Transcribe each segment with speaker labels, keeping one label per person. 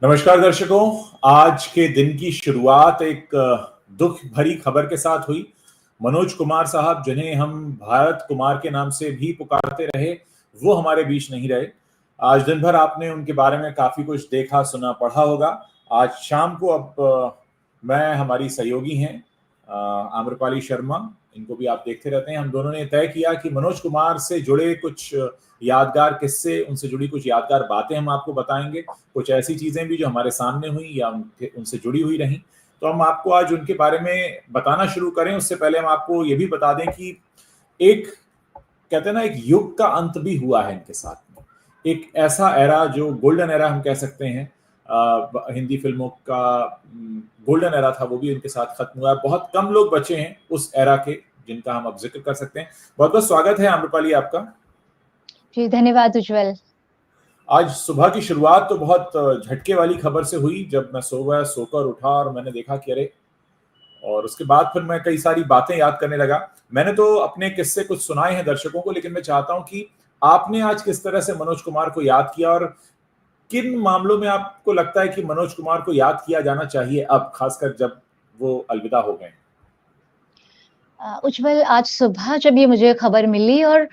Speaker 1: नमस्कार दर्शकों। आज के दिन की शुरुआत एक दुख भरी खबर के साथ हुई। मनोज कुमार साहब, जिन्हें हम भारत कुमार के नाम से भी पुकारते रहे, वो हमारे बीच नहीं रहे। आज दिन भर आपने उनके बारे में काफी कुछ देखा, सुना, पढ़ा होगा। आज शाम को मैं, हमारी सहयोगी हैं आम्रपाली शर्मा, इनको भी आप देखते रहते हैं, हम दोनों ने तय किया कि मनोज कुमार से जुड़े कुछ यादगार किस्से, उनसे जुड़ी कुछ यादगार बातें हम आपको बताएंगे। कुछ ऐसी चीजें भी जो हमारे सामने हुई या उनसे जुड़ी हुई रहीं, तो हम आपको आज उनके बारे में बताना शुरू करें। उससे पहले हम आपको ये भी बता दें कि एक, कहते हैं ना, एक युग का अंत भी हुआ है इनके साथ में। एक ऐसा एरा जो गोल्डन एरा हम कह सकते हैं, हिंदी फिल्मों का गोल्डन एरा था, वो भी उनके साथ खत्म हुआ है। बहुत कम लोग बचे हैं उस एरा के जिनका हम अब जिक्र कर सकते हैं। बहुत बहुत स्वागत है आम्रपाली आपका।
Speaker 2: जी धन्यवाद उज्जवल।
Speaker 1: आज सुबह की शुरुआत तो बहुत झटके वाली खबर से हुई। जब मैं सोकर उठा और मैंने देखा कि अरे, और उसके बाद फिर मैं कई सारी बातें याद करने लगा। मैंने तो अपने किस्से कुछ सुनाए हैं दर्शकों को, लेकिन मैं चाहता हूं कि आपने आज किस तरह से मनोज कुमार को याद किया और किन मामलों में आपको लगता है कि मनोज कुमार को याद किया जाना चाहिए अब, खासकर जब वो अलविदा हो गए।
Speaker 2: उज्जवल, आज सुबह जब ये मुझे खबर मिली और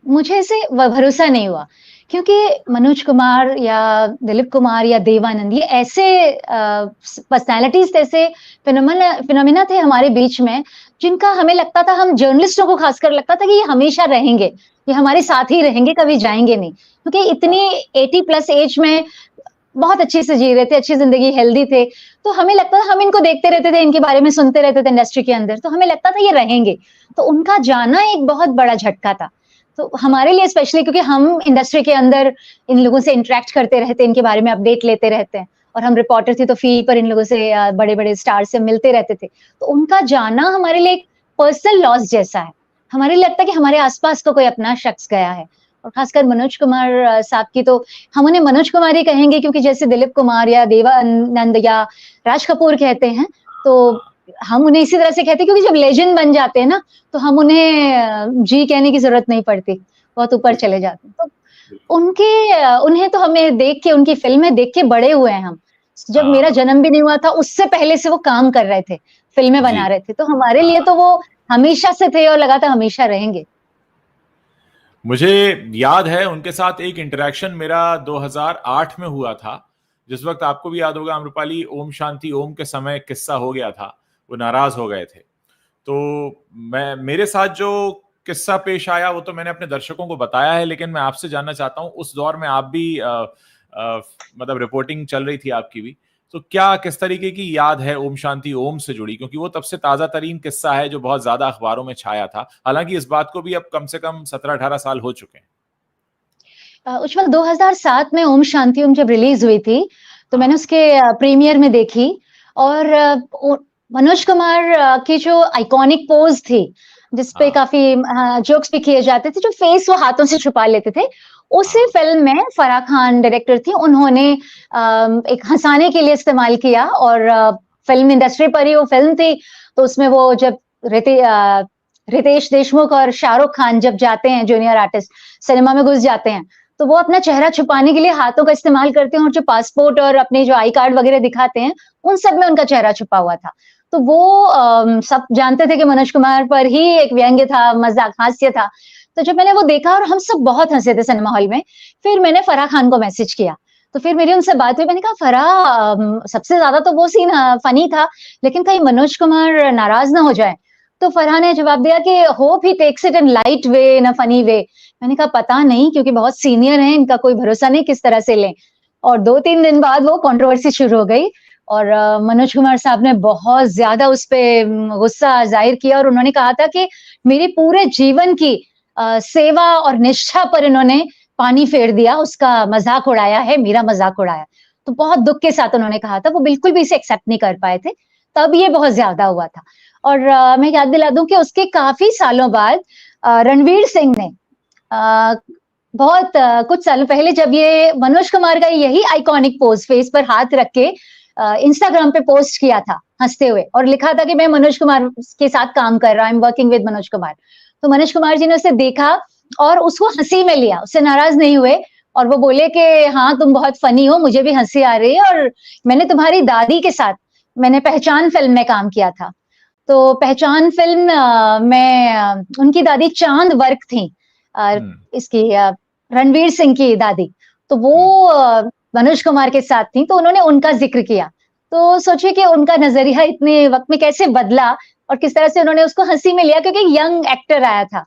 Speaker 2: मुझे ऐसे भरोसा नहीं हुआ, क्योंकि मनोज कुमार या दिलीप कुमार या देवानंद, ये ऐसे पर्सनालिटीज, ऐसे फिनोमिना थे हमारे बीच में, जिनका हमें लगता था, हम जर्नलिस्टों को खासकर लगता था कि ये हमेशा रहेंगे, ये हमारे साथ ही रहेंगे, कभी जाएंगे नहीं, क्योंकि इतनी 80+ एज में बहुत अच्छे से जी रहे थे, अच्छी जिंदगी, हेल्दी थे। तो हमें लगता था, हम इनको देखते रहते थे, इनके बारे में सुनते रहते थे इंडस्ट्री के अंदर, तो हमें लगता था ये रहेंगे। तो उनका जाना एक बहुत बड़ा झटका था, तो हमारे लिए स्पेशली, क्योंकि हम इंडस्ट्री के अंदर इन लोगों से इंटरेक्ट करते रहते, इनके बारे में अपडेट लेते रहते हैं, और हम रिपोर्टर थे तो फील्ड पर इन लोगों से, बड़े बड़े स्टार से मिलते रहते थे। तो उनका जाना हमारे लिए एक पर्सनल लॉस जैसा है। हमारे लिए लगता है कि हमारे आसपास का कोई अपना शख्स गया है। और खासकर मनोज कुमार साहब की तो हम उन्हें मनोज कुमार ही कहेंगे, क्योंकि जैसे दिलीप कुमार या देवानंद या राज कपूर कहते हैं, तो हम उन्हें इसी तरह से कहते हैं, क्योंकि जब लेजेंड बन जाते हैं ना, तो हम उन्हें जी कहने की जरूरत नहीं पड़ती, बहुत ऊपर चले जाते हैं। तो उन्हें तो हमें देख के, उनकी फिल्में देख के बड़े हुए हैं हम। जब मेरा जन्म भी नहीं हुआ था, उससे पहले से वो काम कर रहे थे, फिल्में बना रहे थे, तो हमारे लिए तो वो हमेशा से थे और लगातार हमेशा रहेंगे।
Speaker 1: मुझे याद है उनके साथ एक इंटरेक्शन मेरा 2008 में हुआ था, जिस वक्त आपको भी याद होगा आम्रपाली, ओम शांति ओम के समय किस्सा हो गया था, वो नाराज हो गए थे। तो मेरे साथ जो किस्सा पेश आया वो तो मैंने अपने दर्शकों को बताया है, लेकिन मैं आपसे जानना चाहता हूं, उस दौर में आप भी मतलब रिपोर्टिंग चल रही थी आपकी भी, तो क्या किस तरीके की याद है ओम शांति ओम से जुड़ी, क्योंकि वो तब से ताजा तरीन किस्सा है जो बहुत ज्यादा अखबारों में छाया था। हालांकि इस बात को भी अब कम से कम 17-18 साल हो चुके हैं।
Speaker 2: उज्जवल, 2007 में ओम शांति ओम जब रिलीज हुई थी, तो मैंने उसके प्रीमियर में देखी, और मनोज कुमार की जो आइकॉनिक पोज थी, जिसपे काफी जोक्स भी किए जाते थे, जो फेस वो हाथों से छुपा लेते थे, उसी फिल्म में फराह खान डायरेक्टर थी, उन्होंने एक हंसाने के लिए इस्तेमाल किया, और फिल्म इंडस्ट्री पर ही वो फिल्म थी। तो उसमें वो जब रितेश देशमुख और शाहरुख खान जब जाते हैं, जूनियर आर्टिस्ट सिनेमा में घुस जाते हैं, तो वो अपना चेहरा छुपाने के लिए हाथों का इस्तेमाल करते हैं, और जो पासपोर्ट और अपने जो आई कार्ड वगैरह दिखाते हैं, उन सब में उनका चेहरा छुपा हुआ था। तो वो सब जानते थे कि मनोज कुमार पर ही एक व्यंग्य था, मजाक, हास्य था। तो जब मैंने वो देखा, और हम सब बहुत हंसे थे सिनेमा हॉल में, फिर मैंने फराह खान को मैसेज किया। तो फिर मेरी उनसे बात हुई, मैंने कहा फराह, सबसे ज्यादा तो वो सीन फनी था, लेकिन कहीं मनोज कुमार नाराज ना हो जाए। तो फरहान ने जवाब दिया कि hope he takes it in light way, in a funny way. मैंने कहा पता नहीं, क्योंकि बहुत सीनियर हैं, इनका कोई भरोसा नहीं किस तरह से लें। और 2-3 दिन बाद वो कंट्रोवर्सी शुरू हो गई, और मनोज कुमार साहब ने बहुत ज्यादा उस पे गुस्सा जाहिर किया, और उन्होंने कहा था कि मेरी पूरे जीवन की सेवा और निष्ठा पर इन्होंने पानी फेर दिया, उसका मजाक उड़ाया है, मेरा मजाक उड़ाया। तो बहुत दुख के साथ उन्होंने कहा था, वो बिल्कुल भी इसे एक्सेप्ट नहीं कर पाए थे, तब ये बहुत ज्यादा हुआ था। और मैं याद दिला दूं कि उसके काफी सालों बाद रणवीर सिंह ने बहुत कुछ सालों पहले, जब ये मनोज कुमार का यही आइकॉनिक पोज, फेस पर हाथ रख के इंस्टाग्राम पे पोस्ट किया था हंसते हुए, और लिखा था कि मैं मनोज कुमार के साथ काम कर रहा हूं, I am working with Manoj Kumar. तो मनोज कुमार जी ने उसे देखा और उसको हंसी में लिया, उससे नाराज नहीं हुए, और वो बोले कि हाँ तुम बहुत फनी हो, मुझे भी हंसी आ रही है, और मैंने तुम्हारी दादी के साथ मैंने पहचान फिल्म में काम किया था। तो पहचान फिल्म में उनकी दादी चांद वर्क थी, इसकी रणवीर सिंह की दादी। तो वो मनोज कुमार के साथ थी, तो उन्होंने उनका जिक्र किया। तो सोचिए कि उनका नजरिया इतने वक्त में कैसे बदला और किस तरह से उन्होंने उसको हंसी में लिया, क्योंकि यंग एक्टर आया था।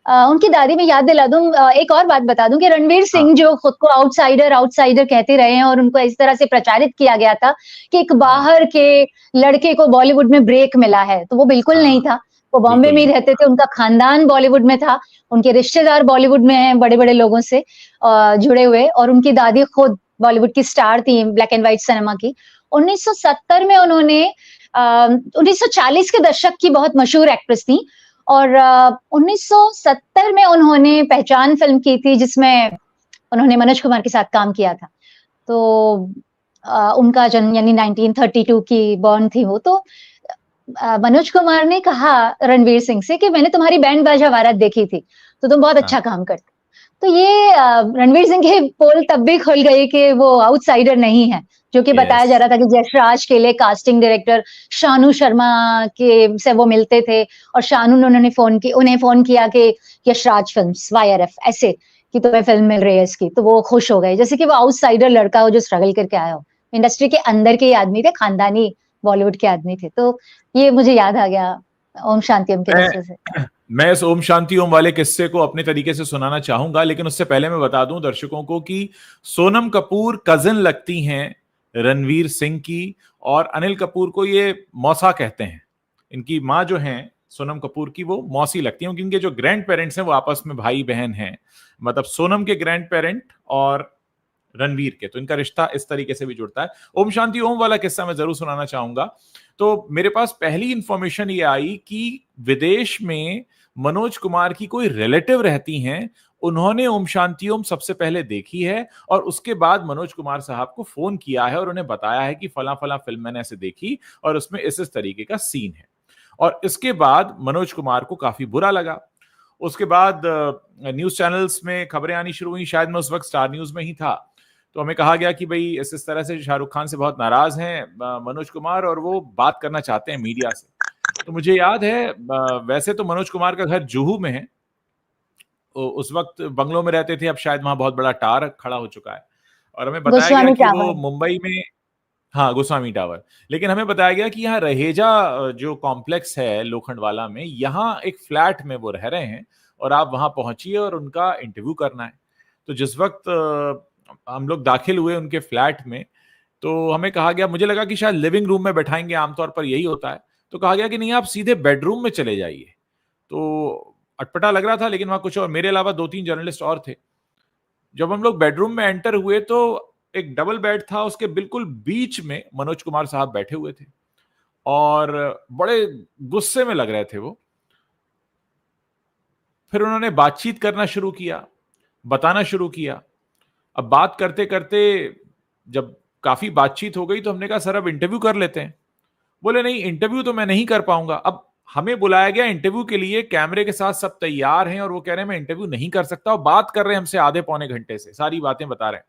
Speaker 2: उनकी दादी में याद दिला दूं, एक और बात बता दूं कि रणवीर सिंह जो खुद को आउटसाइडर आउटसाइडर कहते रहे हैं और उनको इस तरह से प्रचारित किया गया था कि एक बाहर के लड़के को बॉलीवुड में ब्रेक मिला है, तो वो बिल्कुल नहीं था। वो बॉम्बे में ही रहते थे, उनका खानदान बॉलीवुड में था, उनके रिश्तेदार बॉलीवुड में हैं, बड़े बड़े लोगों से जुड़े हुए, और उनकी दादी खुद बॉलीवुड की स्टार थी, ब्लैक एंड व्हाइट सिनेमा की। 1970 में उन्होंने 1940 के दशक की बहुत मशहूर एक्ट्रेस थी, और 1970 में उन्होंने पहचान फिल्म की थी जिसमें उन्होंने मनोज कुमार के साथ काम किया था। तो उनका जन्म यानी 1932 की बॉर्न थी वो। तो मनोज कुमार ने कहा रणवीर सिंह से कि मैंने तुम्हारी बैंड बाजा वारात देखी थी, तो तुम बहुत अच्छा काम करते। तो ये रणवीर सिंह के पोल तब भी खुल गई कि वो आउटसाइडर नहीं है, जो कि बताया जा रहा था कि यशराज के लिए कास्टिंग डायरेक्टर शानू शर्मा के से वो मिलते थे, और शानू ने उन्हें फोन किया कि यशराज फिल्म्स YRF ऐसे कि तुम्हें फिल्म मिल रही है इसकी, तो वो खुश हो गए, जैसे कि वो आउटसाइडर लड़का हो जो स्ट्रगल करके आया हो। इंडस्ट्री के अंदर के आदमी थे, खानदानी बॉलीवुड के आदमी थे। तो ये मुझे याद आ गया ओम शांति ओम के किस्से से।
Speaker 1: मैं इस ओम शांति ओम वाले किस्से को अपने तरीके से सुनाना चाहूंगा, लेकिन उससे पहले मैं बता दूं दर्शकों को कि सोनम कपूर कजिन लगती हैं रणवीर सिंह की, और अनिल कपूर को ये मौसा कहते हैं। इनकी माँ जो है सोनम कपूर की, वो मौसी लगती है, क्योंकि इनके जो ग्रैंड पेरेंट्स हैं वो आपस में भाई बहन हैं। मतलब सोनम के ग्रैंड पेरेंट और रणवीर के, तो इनका रिश्ता इस तरीके से भी जुड़ता है। ओम शांति ओम वाला किस्सा मैं जरूर सुनाना चाहूंगा। तो मेरे पास पहली इंफॉर्मेशन ये आई कि विदेश में मनोज कुमार की कोई रिलेटिव रहती हैं, उन्होंने ओम शांति ओम सबसे पहले देखी है, और उसके बाद मनोज कुमार साहब को फोन किया है और उन्हें बताया है कि फला फला फिल्म मैंने ऐसे देखी और उसमें इस तरीके का सीन है। और इसके बाद मनोज कुमार को काफी बुरा लगा। उसके बाद न्यूज चैनल्स में खबरें आनी शुरू हुई, शायद मैं उस वक्त स्टार न्यूज में ही था। तो हमें कहा गया कि भाई इस तरह से शाहरुख खान से बहुत नाराज हैं मनोज कुमार, और वो बात करना चाहते हैं मीडिया से। तो मुझे याद है, वैसे तो मनोज कुमार का घर जुहू में है, उस वक्त बंगलों में रहते थे, अब शायद वहां बहुत बड़ा टावर खड़ा हो चुका है। और हमें बताया गया कि वो मुंबई में, हाँ गोस्वामी टावर, लेकिन हमें बताया गया कि यहाँ रहेजा जो कॉम्प्लेक्स है लोखंडवाला में, यहाँ एक फ्लैट में वो रह रहे हैं, और आप वहां पहुंचिए और उनका इंटरव्यू करना है। तो जिस वक्त हम लोग दाखिल हुए उनके फ्लैट में, तो हमें कहा गया, मुझे लगा कि शायद लिविंग रूम में बैठाएंगे, आमतौर पर यही होता है, तो कहा गया कि नहीं, आप सीधे बेडरूम में चले जाइए। तो अटपटा लग रहा था, लेकिन वहां कुछ और, मेरे अलावा 2-3 जर्नलिस्ट और थे। जब हम लोग बेडरूम में एंटर हुए तो एक डबल बेड था, उसके बिल्कुल बीच में मनोज कुमार साहब बैठे हुए थे और बड़े गुस्से में लग रहे थे वो। फिर उन्होंने बातचीत करना शुरू किया, बताना शुरू किया। अब बात करते करते जब काफी बातचीत हो गई तो हमने कहा सर अब इंटरव्यू कर लेते हैं। बोले नहीं, इंटरव्यू तो मैं नहीं कर पाऊंगा। अब हमें बुलाया गया इंटरव्यू के लिए, कैमरे के साथ सब तैयार हैं, और वो कह रहे हैं मैं इंटरव्यू नहीं कर सकता, और बात कर रहे हैं हमसे आधे पौने घंटे से, सारी बातें बता रहे हैं।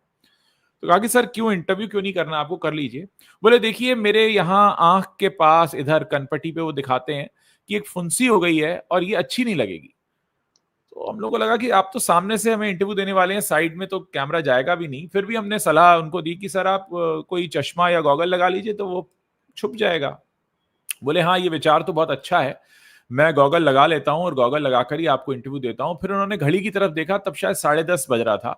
Speaker 1: तो कहा कि सर क्यों इंटरव्यू क्यों नहीं करना आपको, कर लीजिए। बोले देखिए मेरे यहाँ आंख के पास इधर कनपट्टी पे वो दिखाते हैं कि एक फुंसी हो गई है और ये अच्छी नहीं लगेगी। तो हम लोगों को लगा कि आप तो सामने से हमें इंटरव्यू देने वाले हैं, साइड में तो कैमरा जाएगा भी नहीं। फिर भी हमने सलाह उनको दी कि सर आप कोई चश्मा या गॉगल लगा लीजिए तो वो छुप जाएगा। बोले हाँ ये विचार तो बहुत अच्छा है, मैं गॉगल लगा लेता हूं और गॉगल लगाकर ही आपको इंटरव्यू देता हूं। फिर उन्होंने घड़ी की तरफ देखा, तब शायद 10:30 बज रहा था।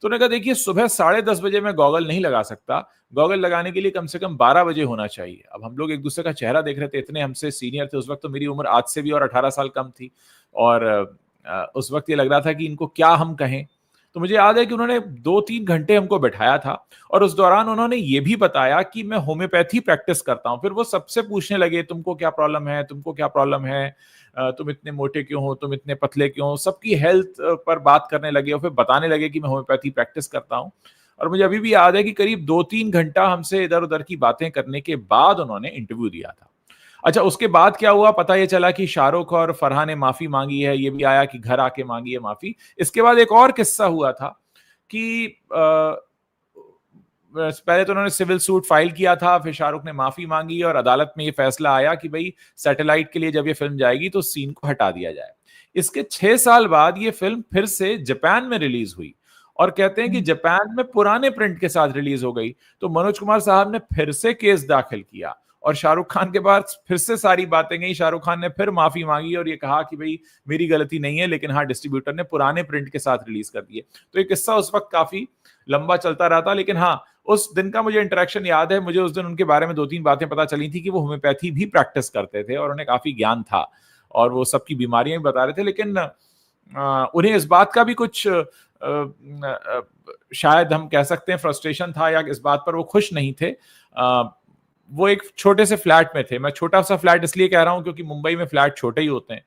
Speaker 1: तो उन्होंने कहा देखिए सुबह 10:30 बजे मैं गॉगल नहीं लगा सकता, गॉगल लगाने के लिए कम से कम 12 बजे होना चाहिए। अब हम लोग एक दूसरे का चेहरा देख रहे थे, इतने हमसे सीनियर थे। उस वक्त तो मेरी उम्र आज से भी और 18 साल कम थी, और उस वक्त ये लग रहा था कि इनको क्या हम कहें। तो मुझे याद है कि उन्होंने 2-3 घंटे हमको बैठाया था, और उस दौरान उन्होंने ये भी बताया कि मैं होम्योपैथी प्रैक्टिस करता हूँ। फिर वो सबसे पूछने लगे तुमको क्या प्रॉब्लम है, तुमको क्या प्रॉब्लम है, तुम इतने मोटे क्यों हो, तुम इतने पतले क्यों हो, सबकी हेल्थ पर बात करने लगे, और फिर बताने लगे कि मैं होम्योपैथी प्रैक्टिस करता हूँ। और मुझे अभी भी याद है कि करीब 2-3 घंटा हमसे इधर उधर की बातें करने के बाद उन्होंने इंटरव्यू दिया था। अच्छा, उसके बाद क्या हुआ पता ये चला कि शाहरुख और फरहान ने माफी मांगी है, ये भी आया कि घर आके मांगी है माफी। इसके बाद एक और किस्सा हुआ था कि पहले तो उन्होंने सिविल सूट फाइल किया था, फिर शाहरुख ने माफी मांगी और अदालत में ये फैसला आया कि भाई सैटेलाइट के लिए जब ये फिल्म जाएगी तो सीन को हटा दिया जाए। इसके 6 साल बाद ये फिल्म फिर से जापान में रिलीज हुई और कहते हैं कि जापान में पुराने प्रिंट के साथ रिलीज हो गई। तो मनोज कुमार साहब ने फिर से केस दाखिल किया और शाहरुख खान के बाद फिर से सारी बातें गई। शाहरुख खान ने फिर माफी मांगी और ये कहा कि भाई मेरी गलती नहीं है, लेकिन हाँ डिस्ट्रीब्यूटर ने पुराने प्रिंट के साथ रिलीज कर दिए। तो ये किस्सा उस वक्त काफी लंबा चलता रहा था, लेकिन हाँ उस दिन का मुझे इंटरेक्शन याद है। मुझे उस दिन उनके बारे में 2-3 बातें पता चली थी कि वो होम्योपैथी भी प्रैक्टिस करते थे और उन्हें काफी ज्ञान था और वो सबकी बीमारियां भी बता रहे थे, लेकिन उन्हें इस बात का भी कुछ शायद हम कह सकते हैं फ्रस्ट्रेशन था, या इस बात पर वो खुश नहीं थे। वो एक छोटे से फ्लैट में थे। मैं छोटा सा फ्लैट इसलिए कह रहा हूं क्योंकि मुंबई में फ्लैट छोटे ही होते हैं,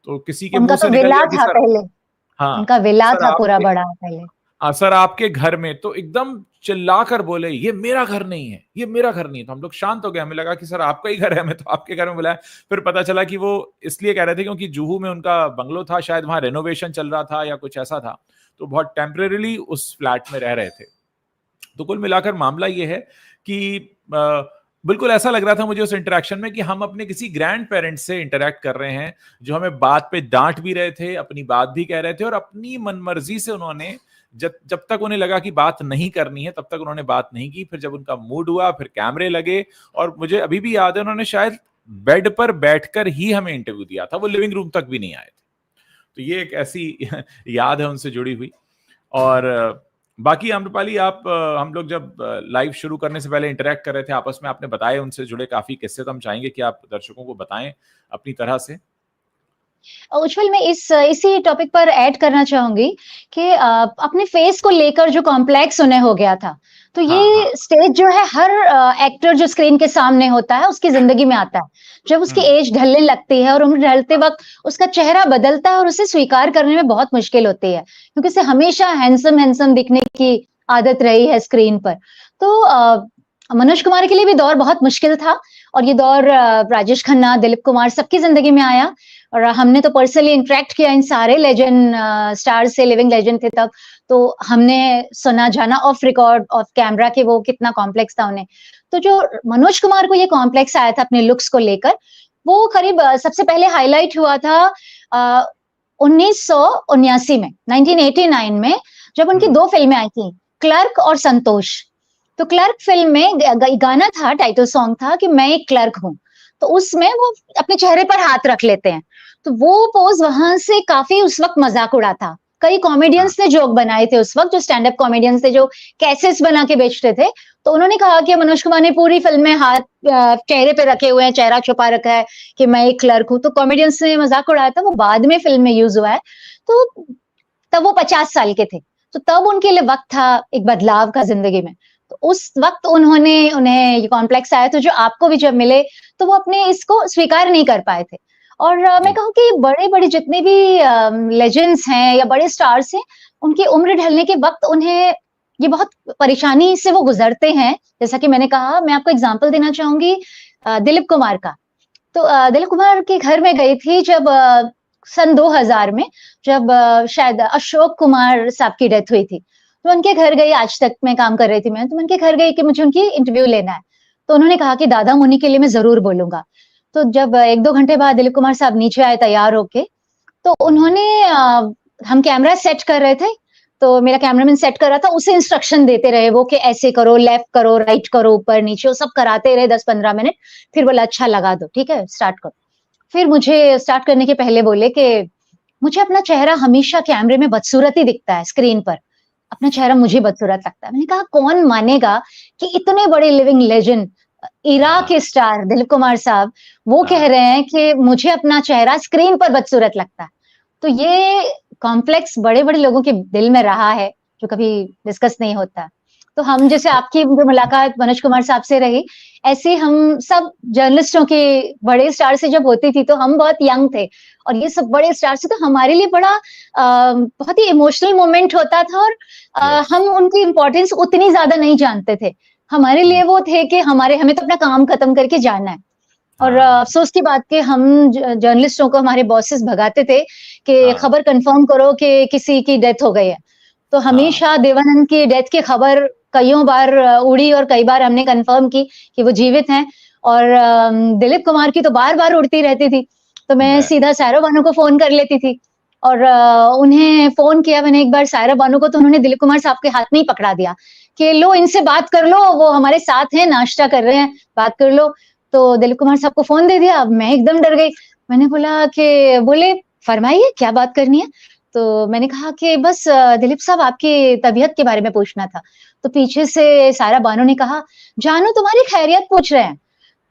Speaker 1: तो किसी के मुंह से निकल गया कि सर, हाँ
Speaker 2: उनका विला था पूरा बड़ा पहले,
Speaker 1: सर आपके घर में, तो एकदम चिल्लाकर बोले ये मेरा घर नहीं है, ये मेरा घर नहीं है। तो हम लोग शांत हो गए, हमें लगा कि सर आपका ही घर है, हमें तो आपके घर में बुलाया। फिर पता चला कि वो इसलिए कह रहे थे क्योंकि जुहू में उनका बंगलो था, शायद वहां रेनोवेशन चल रहा था या कुछ ऐसा था, तो बहुत टेम्परेरीली उस फ्लैट में रह रहे थे। तो कुल मिलाकर मामला ये है कि बिल्कुल ऐसा लग रहा था मुझे उस इंटरेक्शन में कि हम अपने किसी ग्रैंड पेरेंट्स से इंटरेक्ट कर रहे हैं, जो हमें बात पे डांट भी रहे थे, अपनी बात भी कह रहे थे और अपनी मनमर्जी से उन्होंने जब तक उन्हें लगा कि बात नहीं करनी है तब तक उन्होंने बात नहीं की। फिर जब उनका मूड हुआ, फिर कैमरे लगे, और मुझे अभी भी याद है उन्होंने शायद बेड पर बैठकर ही हमें इंटरव्यू दिया था, वो लिविंग रूम तक भी नहीं आए थे। तो ये एक ऐसी याद है उनसे जुड़ी हुई। और बाकी आम्रपाली, आप हम लोग जब लाइव शुरू करने से पहले इंटरेक्ट कर रहे थे आपस में, आपने बताए उनसे जुड़े काफी किस्से, तो हम चाहेंगे कि आप दर्शकों को बताएं अपनी तरह से।
Speaker 2: उज्जवल, मैं इसी टॉपिक पर ऐड करना चाहूंगी कि अपने फेस को लेकर जो कॉम्प्लेक्स उन्हें हो गया था, तो ये स्टेज जो है हर एक्टर जो स्क्रीन के सामने होता है उसकी जिंदगी में आता है। जब उसकी एज ढलने लगती है और उम्र ढलते वक्त उसका चेहरा बदलता है और उसे स्वीकार करने में बहुत मुश्किल होती है, क्योंकि उसे हमेशा हैंडसम दिखने की आदत रही है स्क्रीन पर। तो मनोज कुमार के लिए भी दौर बहुत मुश्किल था, और ये दौर राजेश खन्ना, दिलीप कुमार सबकी जिंदगी में आया। और हमने तो पर्सनली इंटरेक्ट किया इन सारे लेजेंड स्टार्स से, लिविंग लेजेंड थे तब, तो हमने सुना जाना ऑफ रिकॉर्ड, ऑफ कैमरा, कि वो कितना कॉम्प्लेक्स था उन्हें। तो जो मनोज कुमार को ये कॉम्प्लेक्स आया था अपने लुक्स को लेकर, वो करीब सबसे पहले हाईलाइट हुआ था 1979 में, 1989 में, जब उनकी 2 फिल्में आई थी, क्लर्क और संतोष। तो क्लर्क फिल्म में गाना था, टाइटल सॉन्ग था कि मैं एक क्लर्क हूं, तो उसमें वो अपने चेहरे पर हाथ रख लेते हैं। तो वो पोज वहां से काफी उस वक्त मजाक उड़ा था। कई कॉमेडियंस ने जोक बनाए थे उस वक्त, जो स्टैंड अप कॉमेडियंस थे, जो कैसेट्स बना के बेचते थे। तो उन्होंने कहा कि मनोज कुमार ने पूरी फिल्म में हाथ चेहरे पे रखे हुए हैं, चेहरा छुपा रखा है कि मैं एक क्लर्क हूं। तो कॉमेडियंस ने मजाक उड़ाया था, वो बाद में फिल्म में यूज हुआ है। तो तब वो 50 साल के थे, तो तब उनके लिए वक्त था एक बदलाव का जिंदगी में। तो उस वक्त उन्हें ये कॉम्प्लेक्स आया, तो जो आपको भी जब मिले तो वो अपने इसको स्वीकार नहीं कर पाए थे। और मैं कहूँ कि बड़े जितने भी लेजेंड्स हैं या बड़े स्टार्स हैं, उनकी उम्र ढलने के वक्त उन्हें ये बहुत परेशानी से वो गुजरते हैं। जैसा कि मैंने कहा, मैं आपको एग्जांपल देना चाहूंगी दिलीप कुमार का। तो दिलीप कुमार के घर में गई थी जब सन 2000 में, जब शायद अशोक कुमार साहब की डेथ हुई थी। तो उनके घर गई, आज तक में काम कर रही थी मैं, तो उनके घर गई कि मुझे उनकी इंटरव्यू लेना है। तो उन्होंने कहा कि दादा मुनि के लिए मैं जरूर बोलूंगा। तो जब 1-2 घंटे बाद दिलीप कुमार साहब नीचे आए तैयार होके, तो उन्होंने हम कैमरा सेट कर रहे थे, तो मेरा कैमरामैन सेट कर रहा था, उसे इंस्ट्रक्शन देते रहे वो कि ऐसे करो, लेफ्ट करो, राइट करो, ऊपर नीचे, वो सब कराते रहे 10-15 मिनट। फिर बोला अच्छा लगा दो, ठीक है स्टार्ट करो। फिर मुझे स्टार्ट करने के पहले बोले कि मुझे अपना चेहरा हमेशा कैमरे में बदसूरत ही दिखता है, स्क्रीन पर अपना चेहरा मुझे बदसूरत लगता है। मैंने कहा कौन मानेगा कि इतने बड़े लिविंग लेजेंड, इरा के स्टार दिलीप कुमार साहब, वो कह रहे हैं कि मुझे अपना चेहरा स्क्रीन पर बदसूरत लगता है। तो ये कॉम्प्लेक्स बड़े लोगों के दिल में रहा है, जो कभी डिस्कस नहीं होता। तो हम जैसे आपकी जो मुलाकात मनोज कुमार साहब से रही, ऐसे हम सब जर्नलिस्टों के बड़े स्टार से जब होती थी, तो हम बहुत यंग थे और ये सब बड़े स्टार से, तो हमारे लिए बड़ा बहुत ही इमोशनल मोमेंट होता था। और हम उनकी इम्पोर्टेंस उतनी ज्यादा नहीं जानते थे। हमारे लिए वो थे कि हमें तो अपना काम खत्म करके जाना है। और अफसोस की बात कि हम जर्नलिस्टों को हमारे बॉसेस भगाते थे कि खबर कंफर्म करो कि किसी की डेथ हो गई है। तो हमेशा देवानंद की डेथ की खबर कईयों बार उड़ी और कई बार हमने कंफर्म की कि वो जीवित हैं। और दिलीप कुमार की तो बार-बार उड़ती रहती थी। तो मैं सीधा सायरा बानो को फ़ोन कर लेती थी और उन्हें फ़ोन किया मैंने एक बार सायरा बानो को, तो उन्होंने दिलीप कुमार साहब के हाथ में ही पकड़ा दिया कि लो इनसे बात कर लो, वो हमारे साथ हैं, नाश्ता कर रहे हैं, बात कर लो। तो दिलीप कुमार साहब को फ़ोन दे दिया। मैं एकदम डर गई। मैंने बोला कि बोले, "फरमाइए, क्या बात करनी है?" तो मैंने कहा कि बस दिलीप साहब आपकी तबीयत के बारे में पूछना था। तो पीछे से सायरा बानो ने कहा, "जानू तुम्हारी खैरियत पूछ रहे हैं।"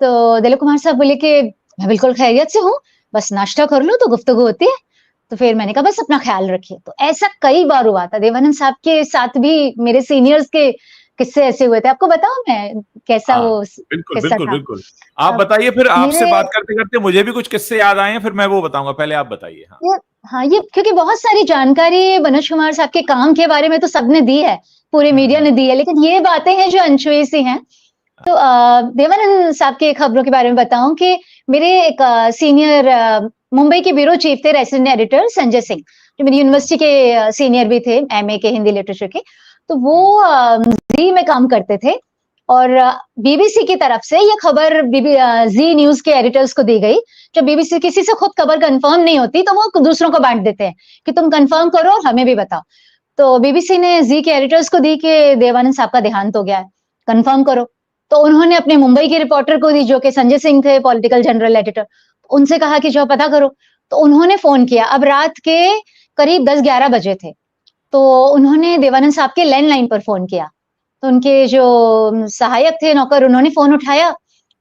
Speaker 2: तो दिलीप कुमार साहब बोले कि मैं बिल्कुल खैरियत से हूँ, बस नाश्ता कर लो तो गुफ्तगू होती है। तो फिर मैंने कहा बस अपना ख्याल रखिए। तो ऐसा कई बार हुआ था। देवानंद साहब के साथ भी मेरे सीनियर्स के किस्से ऐसे हुए थे। आपको बताऊँ मैं कैसा वो
Speaker 1: बिल्कुल,
Speaker 2: किस्सा
Speaker 1: बिल्कुल,
Speaker 2: था?
Speaker 1: बिल्कुल। आप बताइए, फिर आपसे
Speaker 2: मेरे
Speaker 1: बात करते-करते मुझे भी कुछ किस्से याद आए हैं, फिर मैं वो बताऊँगा। पहले आप बताइए। हाँ।
Speaker 2: ये हाँ, ये क्योंकि बहुत सारी जानकारी मनोज कुमार साहब के काम के बारे में तो सबने दी है, पूरे मीडिया ने दी है, लेकिन ये बातें हैं जो अनछुई सी हैं। तो देवानंद साहब की खबरों के बारे में बताऊँ कि मेरे एक सीनियर मुंबई के ब्यूरो चीफ थे रेसिडेंट एडिटर संजय सिंह, जो मेरी यूनिवर्सिटी के सीनियर भी थे, एमए के हिंदी लिटरेचर के। तो वो ज़ी में काम करते थे और बीबीसी की तरफ से ये खबर ज़ी न्यूज़ के एडिटर्स को दी गई। जब बीबीसी किसी से खुद खबर कंफर्म नहीं होती, तो वो दूसरों को बाँट देते हैं कि तुम कंफर्म करो और हमें भी बताओ। तो बीबीसी ने ज़ी के एडिटर्स को दी कि देवानंद साहब का देहांत हो गया है, कंफर्म करो। तो उन्होंने अपने मुंबई के रिपोर्टर को दी, जो कि संजय सिंह थे, पॉलिटिकल जनरल एडिटर। उनसे कहा कि जाओ पता करो। तो उन्होंने फ़ोन किया। अब रात के करीब 10-11 बजे थे। तो उन्होंने देवानंद साहब के लैंडलाइन पर फ़ोन किया। तो उनके जो सहायक थे नौकर, उन्होंने फ़ोन उठाया।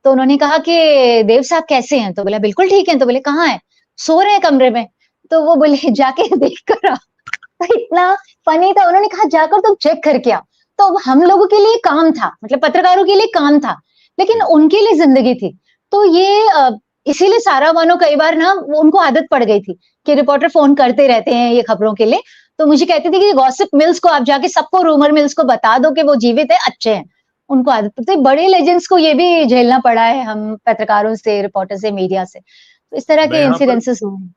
Speaker 2: तो उन्होंने कहा कि देव साहब कैसे हैं? तो बोला बिल्कुल ठीक हैं। तो बोले कहाँ हैं? सो रहे हैं कमरे में। तो वो बोले जाके देख कर आओ। तो इतना फ़नी था। उन्होंने कहा जाकर तुम चेक करके आओ। तो हम लोगों के लिए काम था, मतलब पत्रकारों के लिए काम था, लेकिन उनके लिए ज़िंदगी थी। तो ये इसीलिए सायरा बानो कई बार ना उनको आदत पड़ गई थी कि रिपोर्टर फ़ोन करते रहते हैं ये खबरों के लिए। तो मुझे कहती थी कि गॉसिप मिल्स को आप जाके सबको रूमर मिल्स को बता दो कि वो जीवित है, अच्छे हैं। उनको आदत तो बड़े लेजेंड्स को ये भी झेलना पड़ा है हम पत्रकारों से, रिपोर्टर से, मीडिया से। तो इस तरह
Speaker 1: मैं
Speaker 2: के
Speaker 1: यहाँ पर
Speaker 2: इंसिडेंसेस हुए हैं।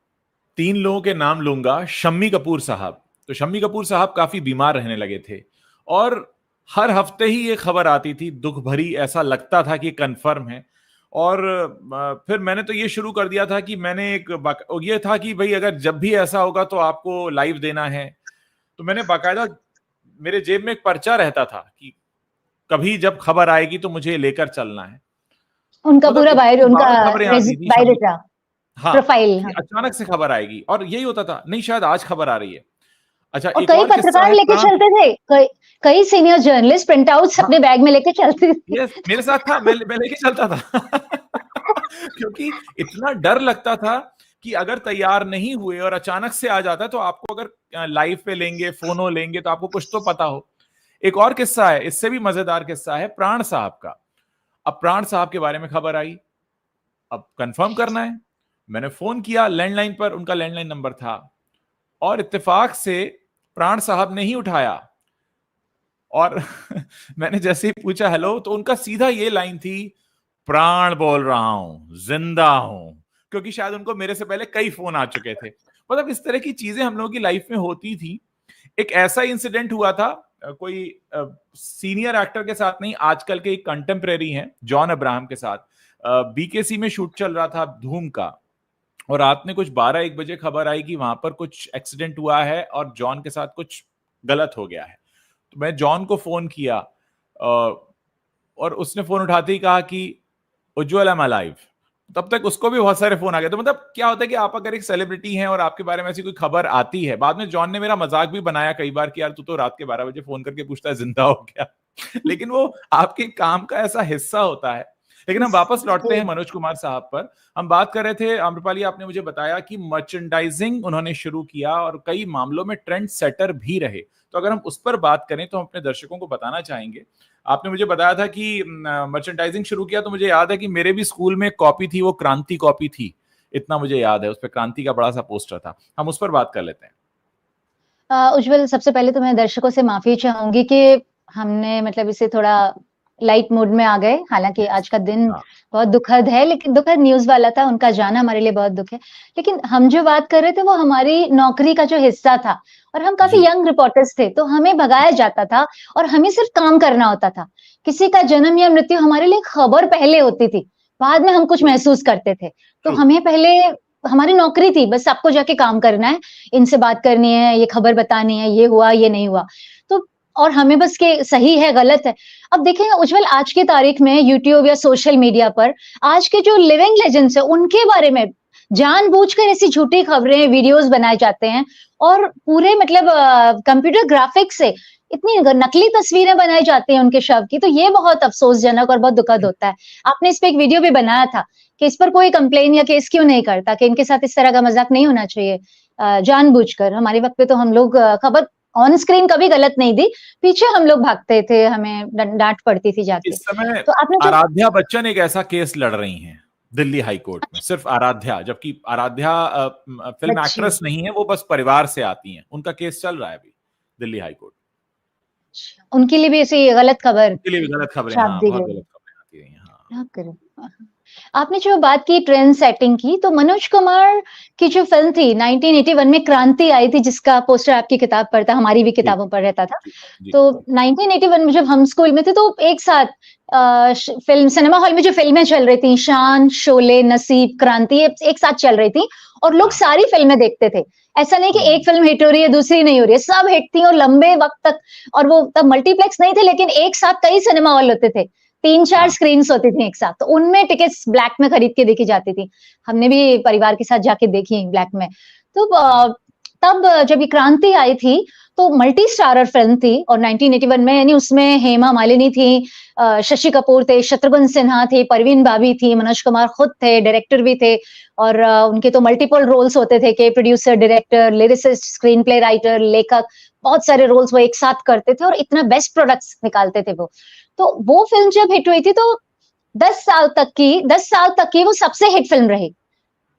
Speaker 1: 3 लोगों के नाम लूँगा। शम्मी कपूर साहब। तो शम्मी कपूर साहब काफ़ी बीमार रहने लगे थे और हर हफ्ते ही ये खबर आती थी, दुःख भरी, ऐसा लगता था कि कन्फर्म है। और फिर मैंने तो ये शुरू कर दिया था कि मैंने ये था कि भई अगर जब भी ऐसा होगा तो आपको लाइव देना है। तो मैंने बाकायदा मेरे जेब में एक पर्चा रहता था कि कभी जब खबर आएगी तो मुझे लेकर चलना है।
Speaker 2: उनका
Speaker 1: मतलब
Speaker 2: पूरा
Speaker 1: इतनी
Speaker 2: उनका
Speaker 1: बार खबरें आती थी शम्मी।
Speaker 2: बायोडाटा,
Speaker 1: हाँ,
Speaker 2: प्रोफाइल
Speaker 1: कि
Speaker 2: हाँ।
Speaker 1: अचानक से खबर आएगी और यही होता था, नहीं शायद आज खबर आ रही है। अच्छा,
Speaker 2: और
Speaker 1: एक
Speaker 2: कई
Speaker 1: और किस्सा
Speaker 2: पत्रकार
Speaker 1: है
Speaker 2: लेके
Speaker 1: प्राण।
Speaker 2: चलते थे, कई सीनियर जर्नलिस्ट प्रिंट आउट्स
Speaker 1: हाँ,
Speaker 2: अपने बैग में लेके चलते थे।
Speaker 1: यस, मेरे साथ था, मैं लेके चलता था। क्योंकि इतना डर लगता था कि अगर तैयार नहीं हुए और अचानक से आ जाता है तो आपको अगर लाइव पे लेंगे, फ़ोनो लेंगे तो आपको कुछ तो पता हो। एक और किस्सा है, इससे भी मज़ेदार किस्सा है प्राण साहब का। अब प्राण साहब के बारे में खबर आई, अब कन्फर्म करना है। मैंने फ़ोन किया लैंडलाइन पर, उनका लैंडलाइन नंबर था और इत्तेफ़ाक से प्राण साहब ने ही उठाया और मैंने जैसे ही पूछा हेलो, तो उनका सीधा ये लाइन थी, प्राण बोल रहा हूं, जिंदा हूं। क्योंकि शायद उनको मेरे से पहले कई फोन आ चुके थे। मतलब इस तरह की चीजें हम लोगों की लाइफ में होती थी। एक ऐसा इंसिडेंट हुआ था, कोई सीनियर एक्टर के साथ नहीं, आजकल के एक कंटेम्प्रेरी हैं जॉन अब्राहम के साथ। बीकेसी में शूट चल रहा था धूम का और रात में कुछ 12-1 बजे खबर आई कि वहां पर कुछ एक्सीडेंट हुआ है और जॉन के साथ कुछ गलत हो गया है। तो मैं जॉन को फोन किया और उसने फोन उठाते ही कहा कि उज्ज्वल आई एम अलाइव। तब तक उसको भी बहुत सारे फोन आ गए। तो मतलब क्या होता है कि आप अगर एक सेलिब्रिटी हैं और आपके बारे में ऐसी कोई खबर आती है, बाद में जॉन ने मेरा मजाक भी बनाया कई बार कि यार तू तो रात के 12 बजे फोन करके पूछता है जिंदा हो गया। लेकिन वो आपके काम का ऐसा हिस्सा होता है। लेकिन हम वापस लौटते हैं मनोज कुमार साहब पर। हम बात कर रहे थे, आम्रपाली आपने मुझे बताया कि मर्चेंडाइजिंग उन्होंने शुरू किया और कई मामलों में ट्रेंड सेटर भी रहे। तो अगर हम उस पर बात करें तो हम अपने दर्शकों को बताना चाहेंगे, आपने मुझे बताया था कि मर्चेंडाइजिंग शुरू किया, तो मुझे याद है कि मेरे भी स्कूल में कॉपी थी, वो क्रांति कॉपी थी। इतना मुझे याद है, उस पर क्रांति का बड़ा सा पोस्टर था। हम उस पर बात कर लेते हैं।
Speaker 2: उज्ज्वल, सबसे पहले तो मैं दर्शकों से माफी चाहूंगी कि हमने मतलब इसे थोड़ा लाइट मूड में आ गए। हालांकि
Speaker 1: Yes.
Speaker 2: आज का दिन
Speaker 1: हाँ
Speaker 2: बहुत दुखद है, लेकिन दुखद न्यूज वाला था, उनका जाना हमारे लिए बहुत दुख है। लेकिन हम जो बात कर रहे थे वो हमारी नौकरी का जो हिस्सा था, और हम काफी
Speaker 1: जी
Speaker 2: यंग रिपोर्टर्स थे, तो हमें भगाया जाता था और हमें सिर्फ काम करना होता था। किसी का जन्म या मृत्यु हमारे लिए खबर पहले होती थी, बाद में हम कुछ
Speaker 1: ट्रू
Speaker 2: महसूस करते थे। तो
Speaker 1: ट्रू
Speaker 2: हमें पहले हमारी नौकरी थी, बस आपको जाके काम करना है, इनसे बात करनी है, ये खबर बतानी है, ये हुआ, ये नहीं हुआ। तो और हमें बस के सही है, गलत है। अब देखें उज्जवल, आज की तारीख में यूट्यूब या सोशल मीडिया पर आज के जो लिविंग लेजेंड्स है उनके बारे में जानबूझकर ऐसी झूठी खबरें, वीडियोस बनाए जाते हैं, और पूरे मतलब कंप्यूटर ग्राफिक्स से इतनी नकली तस्वीरें बनाई जाती हैं उनके शव की। तो ये बहुत अफसोसजनक और बहुत दुखद होता है। आपने इस पे एक वीडियो भी बनाया था कि इस पर कोई कंप्लेन या केस क्यों नहीं करता, कि इनके साथ इस तरह का मजाक नहीं होना चाहिए। जानबूझकर हमारे वक्त पे तो हम लोग खबर ऑन स्क्रीन कभी गलत नहीं दी, पीछे हम लोग भागते थे, हमें डांट पड़ती थी जाके।
Speaker 1: इस समय
Speaker 2: तो आपने जो
Speaker 1: आराध्या बच्चन एक ऐसा केस लड़ रही हैं दिल्ली हाई कोर्ट में, सिर्फ आराध्या, जबकि आराध्या फिल्म
Speaker 2: बच्ची,
Speaker 1: एक्ट्रेस नहीं है, वो बस परिवार से आती हैं, उनका केस चल रहा है अभी दिल्ली हाई कोर्ट।
Speaker 2: उनके लिए भी ऐसी गलत खबर
Speaker 1: उनके लिए भी गलत खबरें,
Speaker 2: छाप
Speaker 1: हाँ
Speaker 2: दी
Speaker 1: बहुत
Speaker 2: गई।
Speaker 1: गलत खबरें आती रही हैं। हाँ
Speaker 2: क्या करें? आपने जो बात की ट्रेंड सेटिंग की, तो मनोज कुमार की जो फिल्म थी 1981 में क्रांति आई थी, जिसका पोस्टर आपकी किताब पर था, हमारी भी
Speaker 1: जी
Speaker 2: किताबों पर रहता था।
Speaker 1: जी जी
Speaker 2: तो 1981 में जब हम स्कूल में थे, तो एक साथ फिल्म सिनेमा हॉल में जो फिल्में चल रही थी, शान, शोले, नसीब, क्रांति, एक साथ चल रही थी, और लोग
Speaker 1: हाँ
Speaker 2: सारी फिल्में देखते थे। ऐसा नहीं कि एक फिल्म हिट हो रही है, दूसरी नहीं हो रही है, सब हिट थी और लंबे वक्त तक। और वो तब मल्टीप्लेक्स नहीं थे, लेकिन एक साथ कई सिनेमा हॉल होते थे, 3-4
Speaker 1: हाँ
Speaker 2: स्क्रीन होती थी एक साथ, तो उनमें टिकट्स ब्लैक में खरीद के देखी जाती थी। हमने भी परिवार के साथ जाके देखी ब्लैक में। तो
Speaker 1: हाँ
Speaker 2: तब जब ये क्रांति आई थी, तो मल्टी स्टारर फिल्म थी, और 1981 में, यानी उसमें हेमा मालिनी थी, शशि कपूर थे, शत्रुघ्न सिन्हा थे, परवीन बाबी थी, मनोज कुमार खुद थे, डायरेक्टर भी थे, और उनके तो मल्टीपल रोल्स होते थे कि producer, director, lyricist, screen play writer, लेखक, बहुत सारे रोल्स वो एक साथ करते थे और इतना बेस्ट प्रोडक्ट्स निकालते थे वो। तो वो फिल्म जब हिट हुई थी, तो 10 साल तक की वो सबसे हिट फिल्म रही।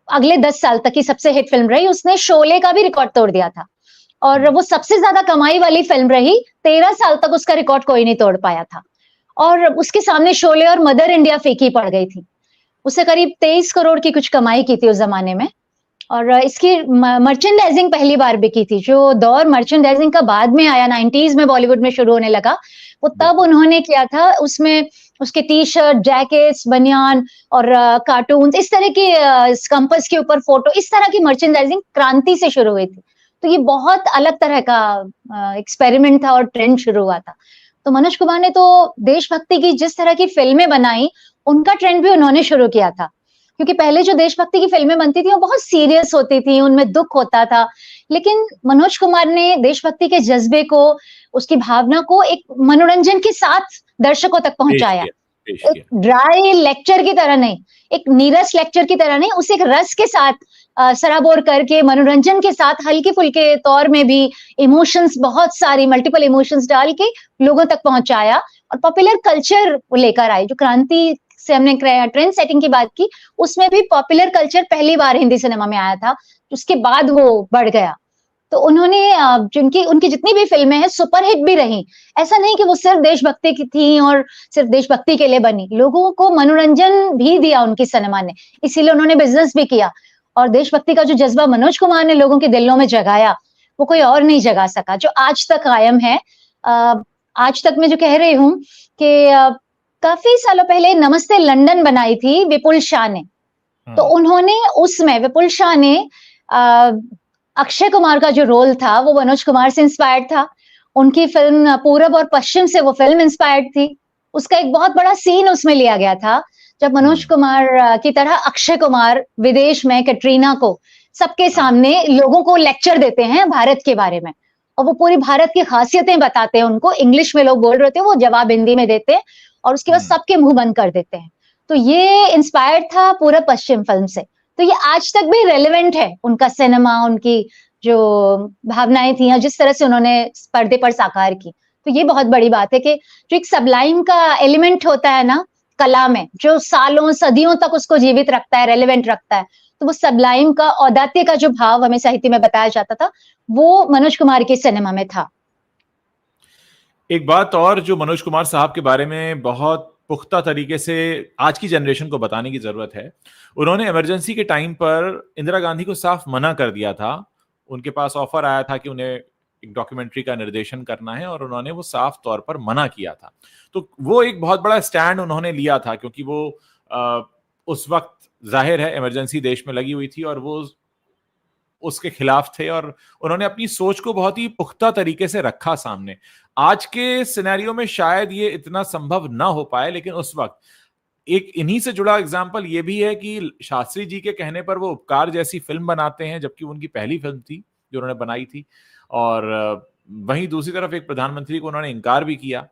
Speaker 2: अगले 10 साल तक की सबसे हिट फिल्म रही। उसने शोले का भी रिकॉर्ड तोड़ दिया था, और वो सबसे ज्यादा कमाई वाली फिल्म रही। 13 साल तक उसका रिकॉर्ड कोई नहीं तोड़ पाया था, और उसके सामने शोले और मदर इंडिया फीकी पड़ गई थी। उससे करीब 23 करोड़ की कुछ कमाई की थी उस जमाने में। और इसकी मर्चेंडाइजिंग पहली बार बिकी थी। जो दौर मर्चेंडाइजिंग का बाद में आया, 90s में बॉलीवुड में शुरू होने लगा, वो तब
Speaker 1: बिल्कुल
Speaker 2: उन्होंने किया था। उसमें उसके टी शर्ट, जैकेट्स, बनियान और कार्टून, इस तरह की कंपस के ऊपर फोटो, इस तरह की मर्चेंडाइजिंग क्रांति से शुरू हुई थी। तो ये बहुत अलग तरह का एक्सपेरिमेंट था और ट्रेंड शुरू हुआ था। तो मनोज कुमार ने तो देशभक्ति की जिस तरह की फिल्में बनाई, उनका ट्रेंड भी उन्होंने शुरू किया था। क्योंकि पहले जो देशभक्ति की फिल्में बनती थी वो बहुत सीरियस होती थी, उनमें दुख होता था। लेकिन मनोज कुमार ने देशभक्ति के जज्बे को, उसकी भावना को एक मनोरंजन के साथ दर्शकों तक पहुंचाया।
Speaker 1: पेश
Speaker 2: एक
Speaker 1: किया
Speaker 2: ड्राई लेक्चर की तरह नहीं, एक नीरस लेक्चर की तरह नहीं, उसे एक रस के साथ सराबोर करके, मनोरंजन के साथ, हल्के फुल्के तौर में भी इमोशंस, बहुत सारी मल्टीपल इमोशंस डाल के लोगों तक पहुंचाया, और पॉपुलर कल्चर लेकर आए। जो क्रांति से हमने ट्रेंड सेटिंग की बात की, उसमें भी पॉपुलर कल्चर पहली बार हिंदी सिनेमा में आया था, उसके बाद वो बढ़ गया। तो उन्होंने जिनकी उनकी जितनी भी फिल्में हैं सुपरहिट भी रही। ऐसा नहीं कि वो सिर्फ देशभक्ति की थी और सिर्फ देशभक्ति के लिए बनी, लोगों को मनोरंजन भी दिया उनकी सिनेमा ने, इसीलिए उन्होंने बिजनेस भी किया। और देशभक्ति का जो जज्बा मनोज कुमार ने लोगों के दिलों में जगाया, वो कोई और नहीं जगा सका, जो आज तक कायम है। आज तक मैं जो कह रही हूँ कि काफी सालों पहले नमस्ते लंदन बनाई थी विपुल शाह ने, तो उन्होंने उसमें, विपुल शाह ने अक्षय कुमार का जो रोल था वो मनोज कुमार से इंस्पायर्ड था। उनकी फिल्म पूरब और पश्चिम से वो फिल्म इंस्पायर्ड थी। उसका एक बहुत बड़ा सीन उसमें लिया गया था, जब मनोज कुमार की तरह अक्षय कुमार विदेश में कैटरीना को सबके सामने लोगों को लेक्चर देते हैं भारत के बारे में, और वो पूरी भारत की खासियतें बताते हैं उनको। इंग्लिश में लोग बोल रहे थे, वो जवाब हिंदी में देते हैं, और उसके बाद सबके मुंह बंद कर देते हैं। तो ये इंस्पायर्ड था पूरब पश्चिम फिल्म से। तो ये आज तक भी रेलेवेंट है, उनका सिनेमा, उनकी जो भावनाएं थी, जिस तरह से उन्होंने पर्दे पर साकार की। तो ये बहुत बड़ी बात है कि जो एक सबलाइम का एलिमेंट होता है ना कला में, जो सालों सदियों तक उसको जीवित रखता है, रेलेवेंट रखता है, तो वो सबलाइम का, औदात्य का जो भाव हमें साहित्य में बताया जाता था, वो मनोज कुमार के सिनेमा में था।
Speaker 1: एक बात और जो मनोज कुमार साहब के बारे में बहुत पुख्ता तरीके से आज की जनरेशन को बताने की जरूरत है, उन्होंने इमरजेंसी के टाइम पर इंदिरा गांधी को साफ मना कर दिया था। उनके पास ऑफर आया था कि उन्हें एक डॉक्यूमेंट्री का निर्देशन करना है और उन्होंने वो साफ तौर पर मना किया था। तो वो एक बहुत बड़ा स्टैंड उन्होंने लिया था, क्योंकि वो उस वक्त जाहिर है इमरजेंसी देश में लगी हुई थी और वो उसके खिलाफ थे, और उन्होंने अपनी सोच को बहुत ही पुख्ता तरीके से रखा सामने। आज के सिनेरियो में शायद ये इतना संभव ना हो पाए, लेकिन उस वक्त एक इन्हीं से जुड़ा एग्जाम्पल ये भी है कि शास्त्री जी के कहने पर वो उपकार जैसी फिल्म बनाते हैं, जबकि उनकी पहली फिल्म थी जो उन्होंने बनाई थी, और वहीं दूसरी तरफ एक प्रधानमंत्री को उन्होंने इनकार भी किया।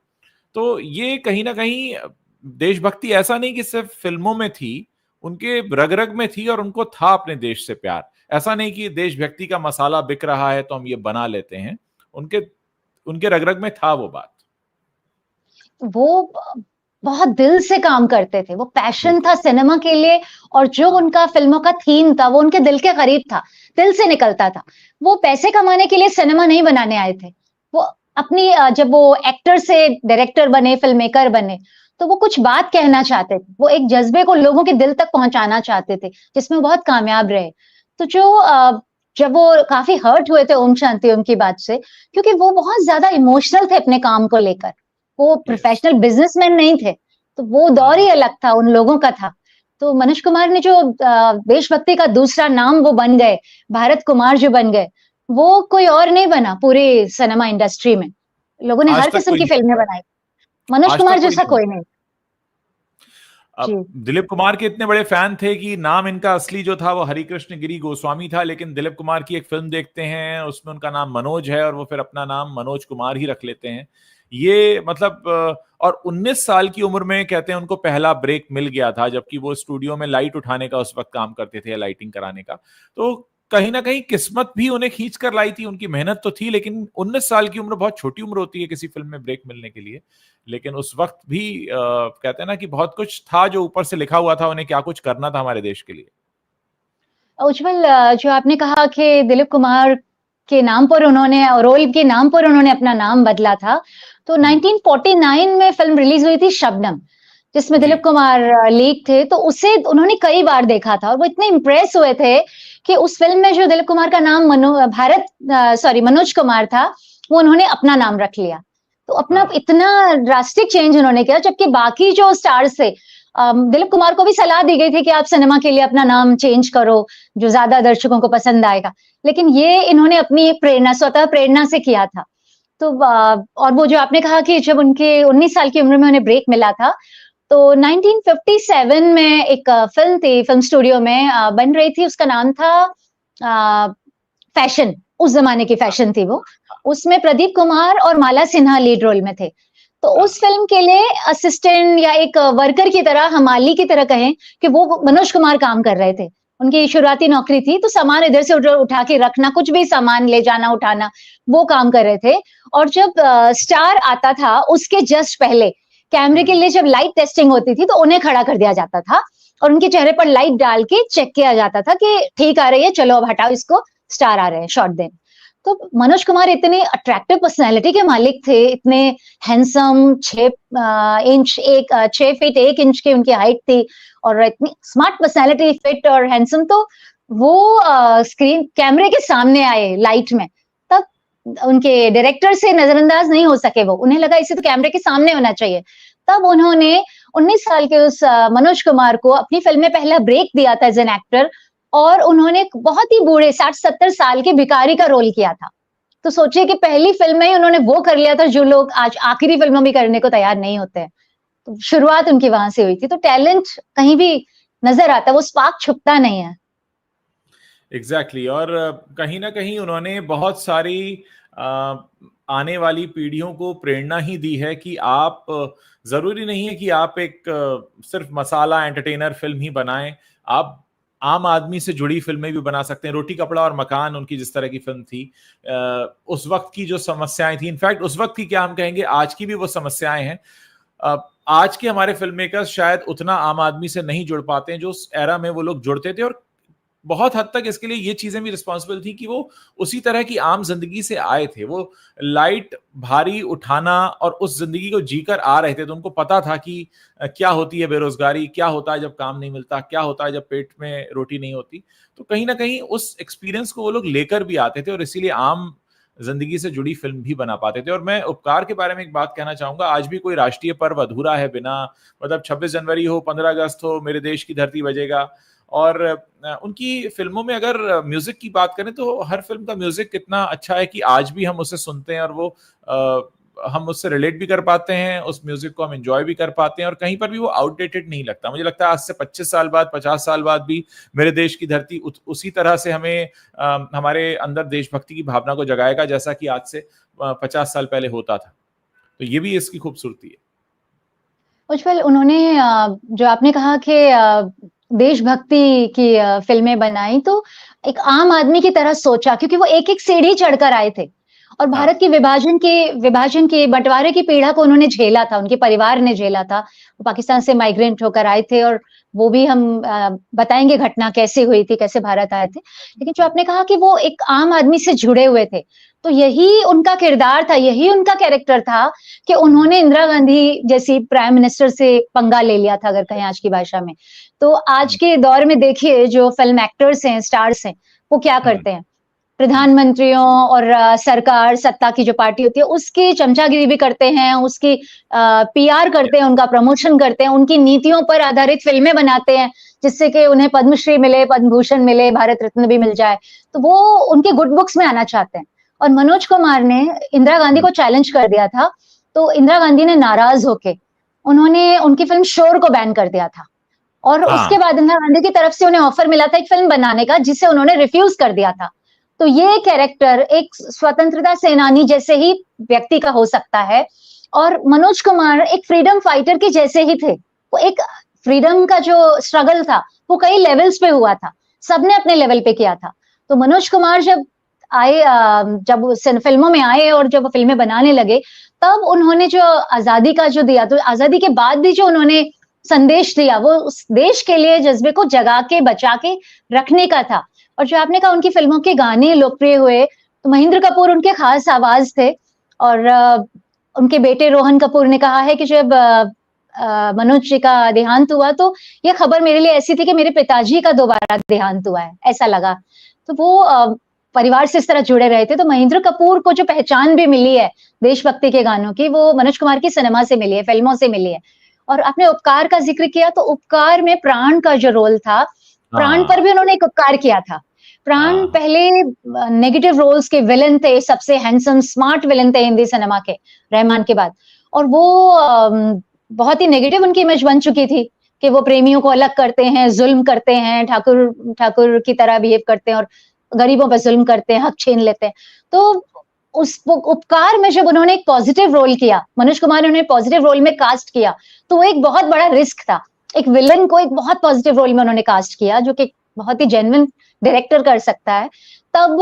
Speaker 1: तो ये कहीं ना कहीं देशभक्ति ऐसा नहीं कि सिर्फ फिल्मों में थी, उनके रग रग में थी, और उनको था अपने देश से प्यार। ऐसा नहीं कि देशभक्ति का मसाला बिक रहा है तो हम ये बना लेते हैं, उनके उनके रग रग में था वो बात।
Speaker 2: वो बहुत दिल से काम करते थे, वो पैशन था सिनेमा के लिए, और जो उनका फिल्मों का थीम था वो उनके दिल के करीब था, दिल से निकलता था। वो पैसे कमाने के लिए सिनेमा नहीं बनाने आए थे। वो अपनी जब वो एक्टर से डायरेक्टर बने, फिल्म मेकर बने, तो वो कुछ बात कहना चाहते थे, वो एक जज्बे को लोगों के दिल तक पहुंचाना चाहते थे, जिसमें बहुत कामयाब रहे। तो जब वो काफी हर्ट हुए थे ओम शांति ओम की बात से, क्योंकि वो बहुत ज्यादा इमोशनल थे अपने काम को लेकर, वो प्रोफेशनल बिजनेसमैन नहीं थे, तो वो दौर ही अलग था उन लोगों का था। तो मनोज कुमार ने जो देशभक्ति का दूसरा नाम वो बन गए, भारत कुमार जो बन गए, वो कोई और नहीं बना पूरे सिनेमा इंडस्ट्री में। लोगों ने हर किस्म की फिल्में बनाई, मनोज कुमार जैसा कोई नहीं।
Speaker 1: अब दिलीप कुमार के इतने बड़े फैन थे कि नाम इनका असली जो था वो हरिकृष्ण गिरी गोस्वामी था, लेकिन दिलीप कुमार की एक फिल्म देखते हैं, उसमें उनका नाम मनोज है और वो फिर अपना नाम मनोज कुमार ही रख लेते हैं। ये मतलब और 19 साल की उम्र में कहते हैं उनको पहला ब्रेक मिल गया था, जबकि वो स्टूडियो में लाइट उठाने का उस वक्त काम करते थे, लाइटिंग कराने का। तो कहीं ना कहीं किस्मत भी उन्हें खींच कर लाई थी, उनकी मेहनत तो थी, लेकिन 19 साल की उम्र बहुत छोटी उम्र होती है किसी फिल्म में ब्रेक मिलने के लिए। लेकिन उस वक्त भी कहते हैं ना कि बहुत कुछ था जो ऊपर से लिखा हुआ था, उन्हें क्या कुछ करना था हमारे देश के लिए।
Speaker 2: उज्जवल, जो आपने कहा कि दिलीप कुमार के नाम पर उन्होंने, रोल के नाम पर उन्होंने अपना नाम बदला था, तो 1949 में फिल्म रिलीज हुई थी शबनम, जिसमें दिलीप कुमार लीड थे। तो उसे उन्होंने कई बार देखा था और वो इतने इम्प्रेस हुए थे कि उस फिल्म में जो दिलीप कुमार का नाम मनोज कुमार था, वो उन्होंने अपना नाम रख लिया। तो अपना इतना ड्रास्टिक चेंज उन्होंने किया, जबकि बाकी जो स्टार्स थे, दिलीप कुमार को भी सलाह दी गई थी कि आप सिनेमा के लिए अपना नाम चेंज करो, जो ज्यादा दर्शकों को पसंद आएगा, लेकिन ये इन्होंने अपनी एक प्रेरणा, स्वतः प्रेरणा से किया था। तो और वो जो आपने कहा कि जब उनके 19 साल की उम्र में उन्हें ब्रेक मिला था, तो 1957 में एक फिल्म थी, फिल्म स्टूडियो में बन रही थी, उसका नाम था फैशन, उस जमाने की फैशन थी वो। उसमें प्रदीप कुमार और माला सिन्हा लीड रोल में थे। तो उस फिल्म के लिए असिस्टेंट या एक वर्कर की तरह, हमाली की तरह कहें, कि वो मनोज कुमार काम कर रहे थे। उनकी शुरुआती नौकरी थी, तो सामान इधर से उधर उठा के रखना, कुछ भी सामान ले जाना उठाना, वो काम कर रहे थे। और जब स्टार आता था, उसके जस्ट पहले कैमरे के लिए जब लाइट टेस्टिंग होती थी, तो उन्हें खड़ा कर दिया जाता था और उनके चेहरे पर लाइट डाल के चेक किया जाता था कि ठीक आ रही है, चलो अब हटाओ इसको, स्टार आ रहे हैं, शॉट दें। तो मनोज कुमार इतने अट्रैक्टिव पर्सनैलिटी के मालिक थे, इतने हैंडसम, 6 फीट 1 इंच की उनकी हाइट थी और इतनी स्मार्ट पर्सनैलिटी, फिट और हैंडसम। तो वो स्क्रीन कैमरे के सामने आए लाइट में, तब उनके डायरेक्टर से नजरअंदाज नहीं हो सके। वो उन्हें लगा इसे तो कैमरे के सामने होना चाहिए। तब उन्होंने 19 साल के उस मनोज कुमार को अपनी फिल्म में पहला ब्रेक दिया था एज एन एक्टर, और उन्होंने बहुत ही बूढ़े 60-70 साल के भिखारी का रोल किया था। तो सोचिए कि पहली फिल्म में ही उन्होंने वो कर लिया था जो लोग आज आखिरी फिल्मों में करने को तैयार नहीं होते हैं। तो शुरुआत उनकी वहां से हुई थी। तो टैलेंट कहीं भी नजर आता है, वो स्पार्क छुपता नहीं है।
Speaker 1: एग्जैक्टली और कहीं ना कहीं उन्होंने बहुत सारी आने वाली पीढ़ियों को प्रेरणा ही दी है कि आप जरूरी नहीं है कि आप एक सिर्फ मसाला एंटरटेनर फिल्म ही बनाएं, आप आम आदमी से जुड़ी फिल्में भी बना सकते हैं। रोटी कपड़ा और मकान उनकी जिस तरह की फिल्म थी, उस वक्त की जो समस्याएं थी, इनफैक्ट उस वक्त की क्या हम कहेंगे, आज की भी वो समस्याएं हैं। आज के हमारे फिल्म मेकर्स शायद उतना आम आदमी से नहीं जुड़ पाते हैं जो उस एरा में वो लोग जुड़ते थे। और बहुत हद तक इसके लिए ये चीजें भी रिस्पॉन्सिबल थी कि वो उसी तरह की आम जिंदगी से आए थे, वो लाइट भारी उठाना और उस जिंदगी को जीकर आ रहे थे, तो उनको पता था कि क्या होती है बेरोजगारी, क्या होता है जब काम नहीं मिलता, क्या होता है जब पेट में रोटी नहीं होती। तो कहीं ना कहीं उस एक्सपीरियंस को वो लोग लेकर भी आते थे और इसीलिए आम जिंदगी से जुड़ी फिल्म भी बना पाते थे। और मैं उपकार के बारे में एक बात कहना चाहूंगा, आज भी कोई राष्ट्रीय पर्व अधूरा है बिना, मतलब 26 जनवरी हो, 15 अगस्त हो, मेरे देश की धरती बजेगा। और उनकी फिल्मों में अगर म्यूजिक की बात करें तो हर फिल्म का म्यूजिक कितना अच्छा है कि आज भी हम उसे सुनते हैं और वो हम उससे रिलेट भी कर पाते हैं, उस म्यूजिक को हम एंजॉय भी कर पाते हैं और कहीं पर भी वो आउटडेटेड नहीं लगता। मुझे लगता है आज से 25 साल बाद, 50 साल बाद भी मेरे देश की धरती उसी तरह से हमें हमारे अंदर देशभक्ति की भावना को जगाएगा जैसा कि आज से 50 साल पहले होता था। तो ये भी इसकी खूबसूरती है।
Speaker 2: उज्जवल, उन्होंने जो आपने कहा कि देशभक्ति की फिल्में बनाई, तो एक आम आदमी की तरह सोचा, क्योंकि वो एक-एक सीढ़ी चढ़कर आए थे और भारत
Speaker 1: हाँ।
Speaker 2: की विभाजन के बंटवारे की पीड़ा को उन्होंने झेला था, उनके परिवार ने झेला था। वो पाकिस्तान से माइग्रेंट होकर आए थे और वो भी हम बताएँगे घटना कैसे हुई थी, कैसे भारत आए थे। लेकिन जो आपने कहा कि वो एक आम आदमी से जुड़े हुए थे, तो यही उनका किरदार था, यही उनका कैरेक्टर था कि उन्होंने इंदिरा गांधी जैसी प्राइम मिनिस्टर से पंगा ले लिया था, अगर कहें आज की भाषा में। तो आज के दौर में देखिए जो फिल्म एक्टर्स हैं, स्टार्स हैं, वो क्या करते हैं? प्रधानमंत्रियों और सरकार, सत्ता की जो पार्टी होती है, उसकी चमचागिरी भी करते हैं, उसकी पीआर करते हैं, उनका प्रमोशन करते हैं, उनकी नीतियों पर आधारित फिल्में बनाते हैं, जिससे कि उन्हें पद्मश्री मिले, पद्म भूषण मिले, भारत रत्न भी मिल जाए। तो वो उनके गुड बुक्स में आना चाहते हैं। और मनोज कुमार ने इंदिरा गांधी को चैलेंज कर दिया था, तो इंदिरा गांधी ने नाराज होके उन्होंने उनकी फिल्म शोर को बैन कर दिया था। और उसके बाद इंदिरा गांधी की तरफ से उन्हें ऑफर मिला था एक फिल्म बनाने का, जिसे उन्होंने रिफ्यूज कर दिया था। तो ये कैरेक्टर एक स्वतंत्रता सेनानी जैसे ही व्यक्ति का हो सकता है और मनोज कुमार एक फ्रीडम फाइटर के जैसे ही थे। वो एक फ्रीडम का जो स्ट्रगल था वो कई लेवल्स पे हुआ था, सबने अपने लेवल पे किया था। तो मनोज कुमार जब आए, जब फिल्मों में आए और जब फिल्में बनाने लगे, तब उन्होंने जो आजादी का जो दिया, तो आजादी के बाद भी जो उन्होंने संदेश दिया, वो उस देश के लिए जज्बे को जगा के बचा के रखने का था। और जो आपने कहा उनकी फिल्मों के गाने लोकप्रिय हुए, तो महेंद्र कपूर उनके खास आवाज थे। और उनके बेटे रोहन कपूर ने कहा है कि जब मनोज जी का देहांत हुआ, तो ये खबर मेरे लिए ऐसी थी कि मेरे पिताजी का दोबारा देहांत हुआ है, ऐसा लगा। तो वो परिवार से इस तरह जुड़े रहे थे। तो महेंद्र कपूर को जो पहचान भी मिली है देशभक्ति के गानों की, वो मनोज कुमार की सिनेमा से मिली है, फिल्मों से मिली है। और आपने उपकार का जिक्र किया, तो उपकार में प्राण का जो रोल था, प्राण पर भी उन्होंने एक उपकार किया था। प्राण पहले नेगेटिव रोल्स के विलन थे, सबसे हैंडसम स्मार्ट विलन थे हिंदी सिनेमा के, रहमान के बाद। और वो बहुत ही नेगेटिव उनकी इमेज बन चुकी थी कि वो प्रेमियों को अलग करते हैं, जुल्म करते हैं, ठाकुर की तरह बिहेव करते हैं और गरीबों पर जुल्म करते हैं, हक छीन लेते हैं। तो उस उपकार में जब उन्होंने एक पॉजिटिव रोल किया, मनोज कुमार ने उन्हें पॉजिटिव रोल में कास्ट किया, तो वो एक बहुत बड़ा रिस्क था। एक विलन को एक बहुत पॉजिटिव रोल में उन्होंने कास्ट किया, जो कि बहुत ही जेन्युइन डायरेक्टर कर सकता है। तब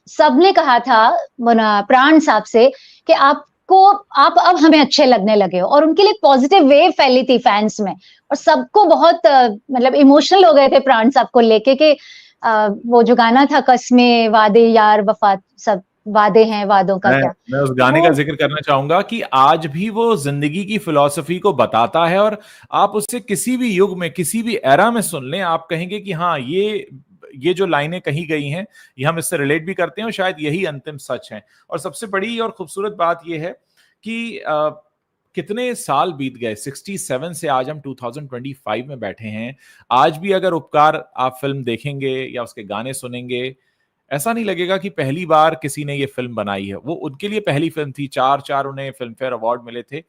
Speaker 2: सबने कहा था प्राण साहब से कि आप अब हमें अच्छे लगने लगे हो, और उनके लिए पॉजिटिव वेव फैली थी फैंस में और सबको बहुत मतलब इमोशनल हो गए थे प्राण साहब को लेके कि वो जो गाना था कसमें वादे यार वफा सब वादे हैं, वादों का क्या।
Speaker 1: मैं उस गाने का जिक्र करना चाहूंगा कि आज भी वो जिंदगी की फिलॉसफी को बताता है और आप उससे किसी भी युग में, किसी भी एरा में सुन लें, आप कहेंगे कि हाँ, ये जो लाइनें कही गई हैं, ये हम इससे रिलेट भी करते हैं और शायद यही अंतिम सच है। और सबसे बड़ी और खूबसूरत बात यह है कि कितने साल बीत गए, 67 से आज हम 2025 में बैठे हैं। आज भी अगर उपकार आप फिल्म देखेंगे या उसके गाने सुनेंगे, ऐसा नहीं लगेगा कि पहली बार किसी ने ये फिल्म बनाई है। वो उनके लिए पहली फिल्म थी, चार उन्हें फिल्म फेयर अवार्ड मिले थे।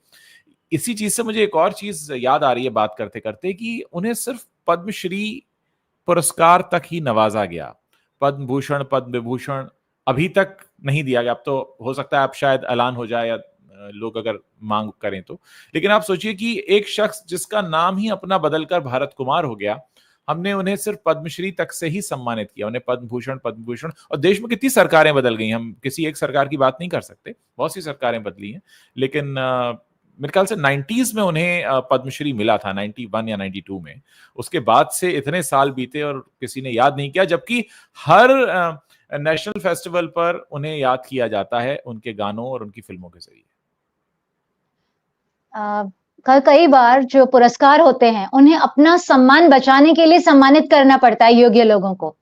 Speaker 1: इसी चीज से मुझे एक और चीज याद आ रही है बात करते करते कि उन्हें सिर्फ पद्मश्री पुरस्कार तक ही नवाजा गया, पद्म भूषण, पद्म विभूषण अभी तक नहीं दिया गया। अब तो हो सकता है अब शायद ऐलान हो जाए या लोग अगर मांग करें तो। लेकिन आप सोचिए कि एक शख्स जिसका नाम ही अपना बदलकर भारत कुमार हो गया, हमने उन्हें सिर्फ पद्मश्री तक से ही सम्मानित किया, उन्हें पद्म भूषण। और देश में कितनी सरकारें बदल गई, हम किसी एक सरकार की बात नहीं कर सकते, बहुत सी सरकारें बदली हैं, लेकिन मेरे ख्याल से 90s में उन्हें पद्मश्री मिला था, 91 या 92 में। उसके बाद से इतने साल बीते और किसी ने याद नहीं किया, जबकि हर नेशनल फेस्टिवल पर उन्हें याद किया जाता है उनके गानों और उनकी फिल्मों के जरिए।
Speaker 2: कई बार जो पुरस्कार होते हैं उन्हें अपना सम्मान बचाने के लिए सम्मानित करना पड़ता है योग्य लोगों को।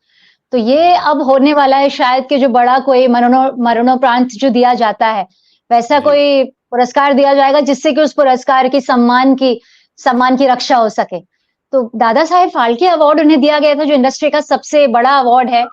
Speaker 2: तो ये अब होने वाला है शायद कि जो बड़ा कोई मरणोपरांत जो दिया जाता है, वैसा कोई पुरस्कार दिया जाएगा जिससे कि उस पुरस्कार की सम्मान की रक्षा हो सके। तो दादा साहेब फाल्के अवार्ड उन्हें दिया गया था, जो इंडस्ट्री का सबसे बड़ा अवार्ड है।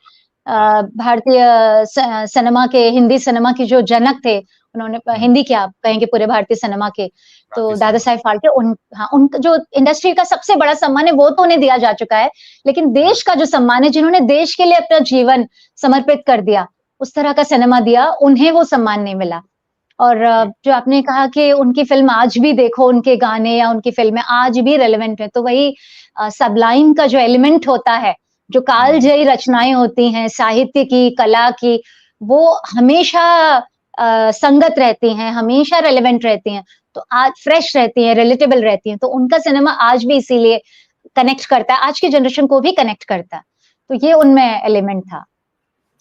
Speaker 2: भारतीय सिनेमा के, हिंदी सिनेमा के जो जनक थे, उन्होंने हिंदी क्या आप कहेंगे, पूरे भारतीय सिनेमा के, तो दादा साहेब फाल्के उनका जो इंडस्ट्री का सबसे बड़ा सम्मान है वो तो उन्हें दिया जा चुका है, लेकिन देश का जो सम्मान है, जिन्होंने देश के लिए अपना जीवन समर्पित कर दिया, उस तरह का सिनेमा दिया, उन्हें वो सम्मान नहीं मिला। और जो आपने कहा कि उनकी फिल्म आज भी देखो, उनके गाने या उनकी फिल्में आज भी रेलेवेंट है, तो वही सबलाइम का जो एलिमेंट होता है, जो कालजयी रचनाएं होती हैं साहित्य की, कला की, वो हमेशा संगत रहती हैं, हमेशा रेलेवेंट रहती हैं, तो आज फ्रेश रहती हैं, रिलेटेबल रहती हैं, तो उनका सिनेमा आज भी इसीलिए कनेक्ट करता है, आज की जनरेशन को भी कनेक्ट करता है। तो ये उनमें एलिमेंट था।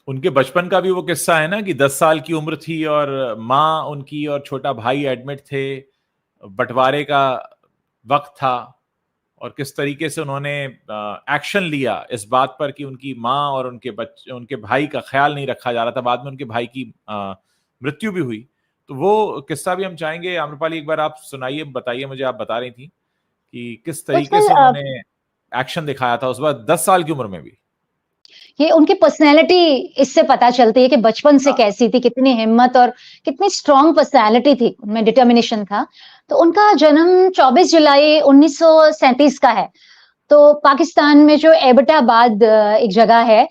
Speaker 1: उनके बचपन का भी वो किस्सा है ना कि 10 साल की उम्र थी और माँ उनकी और छोटा भाई एडमिट थे, बंटवारे का वक्त था, और किस तरीके से उन्होंने एक्शन लिया इस बात पर कि उनकी माँ और उनके भाई का ख्याल नहीं रखा जा रहा था। बाद में उनके भाई की मृत्यु भी हुई। तो वो किस्सा भी हम चाहेंगे, आम्रपाली एक बार आप सुनाइए, बताइए मुझे। आप बता रही थी कि किस तरीके से उन्होंने एक्शन दिखाया था उस बार 10 साल की उम्र में भी।
Speaker 2: ये उनकी पर्सनैलिटी इससे पता चलती है कि बचपन से कैसी थी, कितनी हिम्मत और कितनी स्ट्रॉन्ग पर्सनैलिटी थी, उनमें डिटर्मिनेशन था। तो उनका जन्म 24 जुलाई 1937 का है। तो पाकिस्तान में जो एबटाबाद एक जगह है,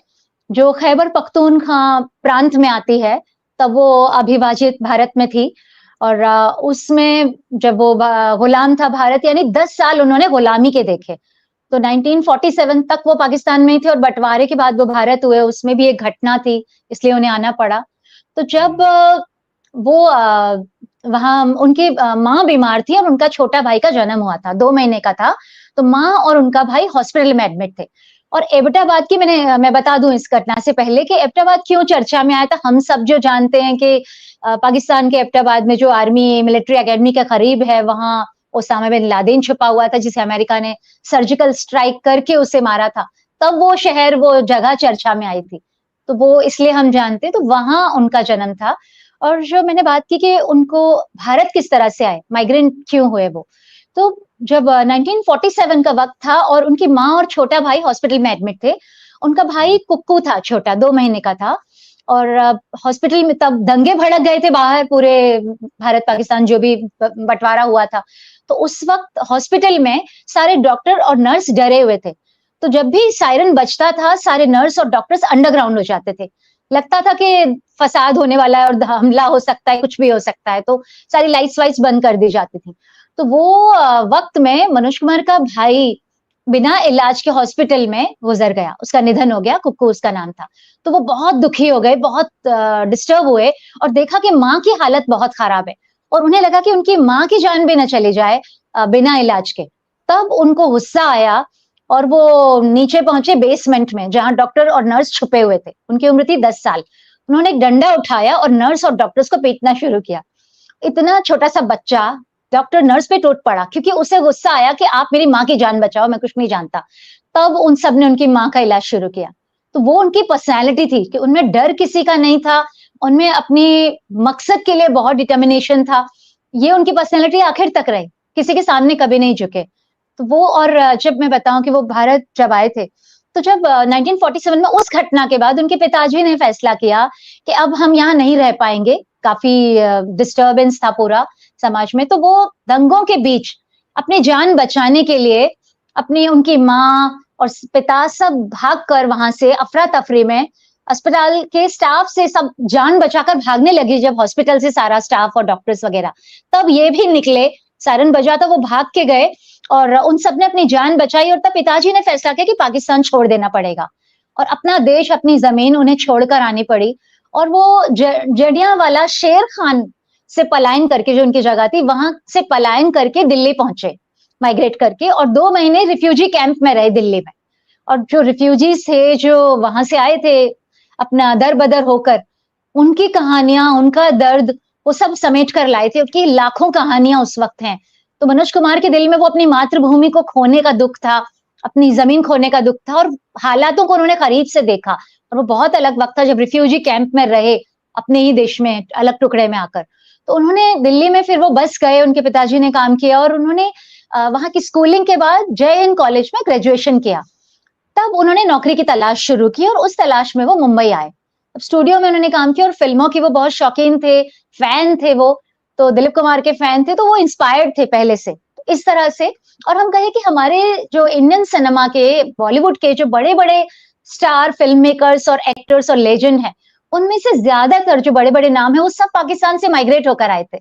Speaker 2: जो खैबर पख्तूनख्वा प्रांत में आती है, तब वो अविभाजित भारत में थी। और उसमें जब वो गुलाम था भारत, यानी 10 साल उन्होंने गुलामी के देखे। तो 1947 तक वो पाकिस्तान में ही थे और बंटवारे के बाद वो भारत हुए, उसमें भी एक घटना थी, इसलिए उन्हें आना पड़ा। तो जब वो वहां उनकी माँ बीमार थी और उनका छोटा भाई का जन्म हुआ था, 2 महीने का था, तो माँ और उनका भाई हॉस्पिटल में एडमिट थे। और एबटाबाद की मैं बता दूं इस घटना से पहले कि एबटाबाद क्यों चर्चा में आया था। हम सब जो जानते हैं कि पाकिस्तान के एबटाबाद में जो आर्मी मिलिट्री एकेडमी के करीब है, वहां ओसामा बिन लादेन छुपा हुआ था, जिसे अमेरिका ने सर्जिकल स्ट्राइक करके उसे मारा था। तब वो शहर, वो जगह चर्चा में आई थी, तो वो इसलिए हम जानते हैं। तो वहां उनका जन्म था। और जो मैंने बात की कि उनको भारत किस तरह से आए, माइग्रेंट क्यों हुए वो, तो जब 1947 का वक्त था और उनकी माँ और छोटा भाई हॉस्पिटल में एडमिट थे। उनका भाई कुक्कू था, छोटा 2 महीने का था, और हॉस्पिटल में तब दंगे भड़क गए थे बाहर, पूरे भारत पाकिस्तान जो भी बंटवारा हुआ था। तो उस वक्त हॉस्पिटल में सारे डॉक्टर और नर्स डरे हुए थे। तो जब भी सायरन बजता था, सारे नर्स और डॉक्टर्स अंडरग्राउंड हो जाते थे। लगता था कि फसाद होने वाला है और हमला हो सकता है, कुछ भी हो सकता है, तो सारी लाइट्स वाइट्स बंद कर दी जाती थी। तो वो वक्त में मनोज कुमार का भाई बिना इलाज के हॉस्पिटल में गुजर गया, उसका निधन हो गया, कुक्कू उसका नाम था। तो वो बहुत दुखी हो गए, बहुत डिस्टर्ब हुए और देखा कि माँ की हालत बहुत खराब है और उन्हें लगा कि उनकी माँ की जान भी न चली जाए बिना इलाज के। तब उनको गुस्सा आया और वो नीचे पहुंचे बेसमेंट में, जहां डॉक्टर और नर्स छुपे हुए थे। उनकी उम्र थी 10 साल। उन्होंने एक डंडा उठाया और नर्स और डॉक्टर्स को पीटना शुरू किया। इतना छोटा सा बच्चा डॉक्टर नर्स पे टूट पड़ा, क्योंकि उसे गुस्सा आया कि आप मेरी माँ की जान बचाओ, मैं कुछ नहीं जानता। तब उन सब ने उनकी माँ का इलाज शुरू किया। तो वो उनकी पर्सनैलिटी थी कि उनमें डर किसी का नहीं था, उनमें अपनी मकसद के लिए बहुत डिटर्मिनेशन था। ये उनकी पर्सनैलिटी आखिर तक रही, किसी के सामने कभी नहीं झुके। तो वो, और जब मैं बताऊं कि वो भारत जब आए थे, तो जब 1947 में उस घटना के बाद उनके पिताजी ने फैसला किया कि अब हम यहाँ नहीं रह पाएंगे, काफी डिस्टर्बेंस था पूरा समाज में। तो वो दंगों के बीच अपनी जान बचाने के लिए अपनी उनकी माँ और पिता सब भाग कर वहां से अफरा तफरी में, अस्पताल के स्टाफ से सब जान बचाकर भागने लगी। जब हॉस्पिटल से सारा स्टाफ और डॉक्टर्स वगैरह, तब ये भी निकले, सायरन बजा तो वो भाग के गए और उन सब ने अपनी जान बचाई। और तब पिताजी ने फैसला किया कि पाकिस्तान छोड़ देना पड़ेगा और अपना देश, अपनी जमीन उन्हें छोड़कर आनी पड़ी। और वो जलियांवाला शेर खान से पलायन करके, जो उनकी जगह थी वहां से पलायन करके दिल्ली पहुंचे, माइग्रेट करके, और 2 महीने रिफ्यूजी कैंप में रहे दिल्ली में। और जो रिफ्यूजीज थे जो वहां से आए थे अपना दर बदर होकर, उनकी कहानियां, उनका दर्द, वो सब समेट कर लाए थे, उनकी लाखों कहानियां उस वक्त हैं। तो मनोज कुमार के दिल में वो अपनी मातृभूमि को खोने का दुख था, अपनी जमीन खोने का दुख था, और हालातों को उन्होंने करीब से देखा। और वो बहुत अलग वक्त था जब रिफ्यूजी कैंप में रहे, अपने ही देश में अलग टुकड़े में आकर। तो उन्होंने दिल्ली में फिर वो बस गए, उनके पिताजी ने काम किया, और उन्होंने वहां की स्कूलिंग के बाद जय हिंद कॉलेज में ग्रेजुएशन किया। तब उन्होंने नौकरी की तलाश शुरू की, और उस तलाश में वो मुंबई आए। अब स्टूडियो में उन्होंने काम किया, और फिल्मों की वो बहुत शौकीन थे, फैन थे वो, तो दिलीप कुमार के फैन थे, तो वो इंस्पायर्ड थे पहले से, तो इस तरह से। और हम कहें कि हमारे जो इंडियन सिनेमा के, बॉलीवुड के जो बड़े बड़े स्टार फिल्म मेकर्स और एक्टर्स और लेजेंड हैं, उनमें से ज्यादातर जो बड़े बड़े नाम है वो सब पाकिस्तान से माइग्रेट होकर आए थे।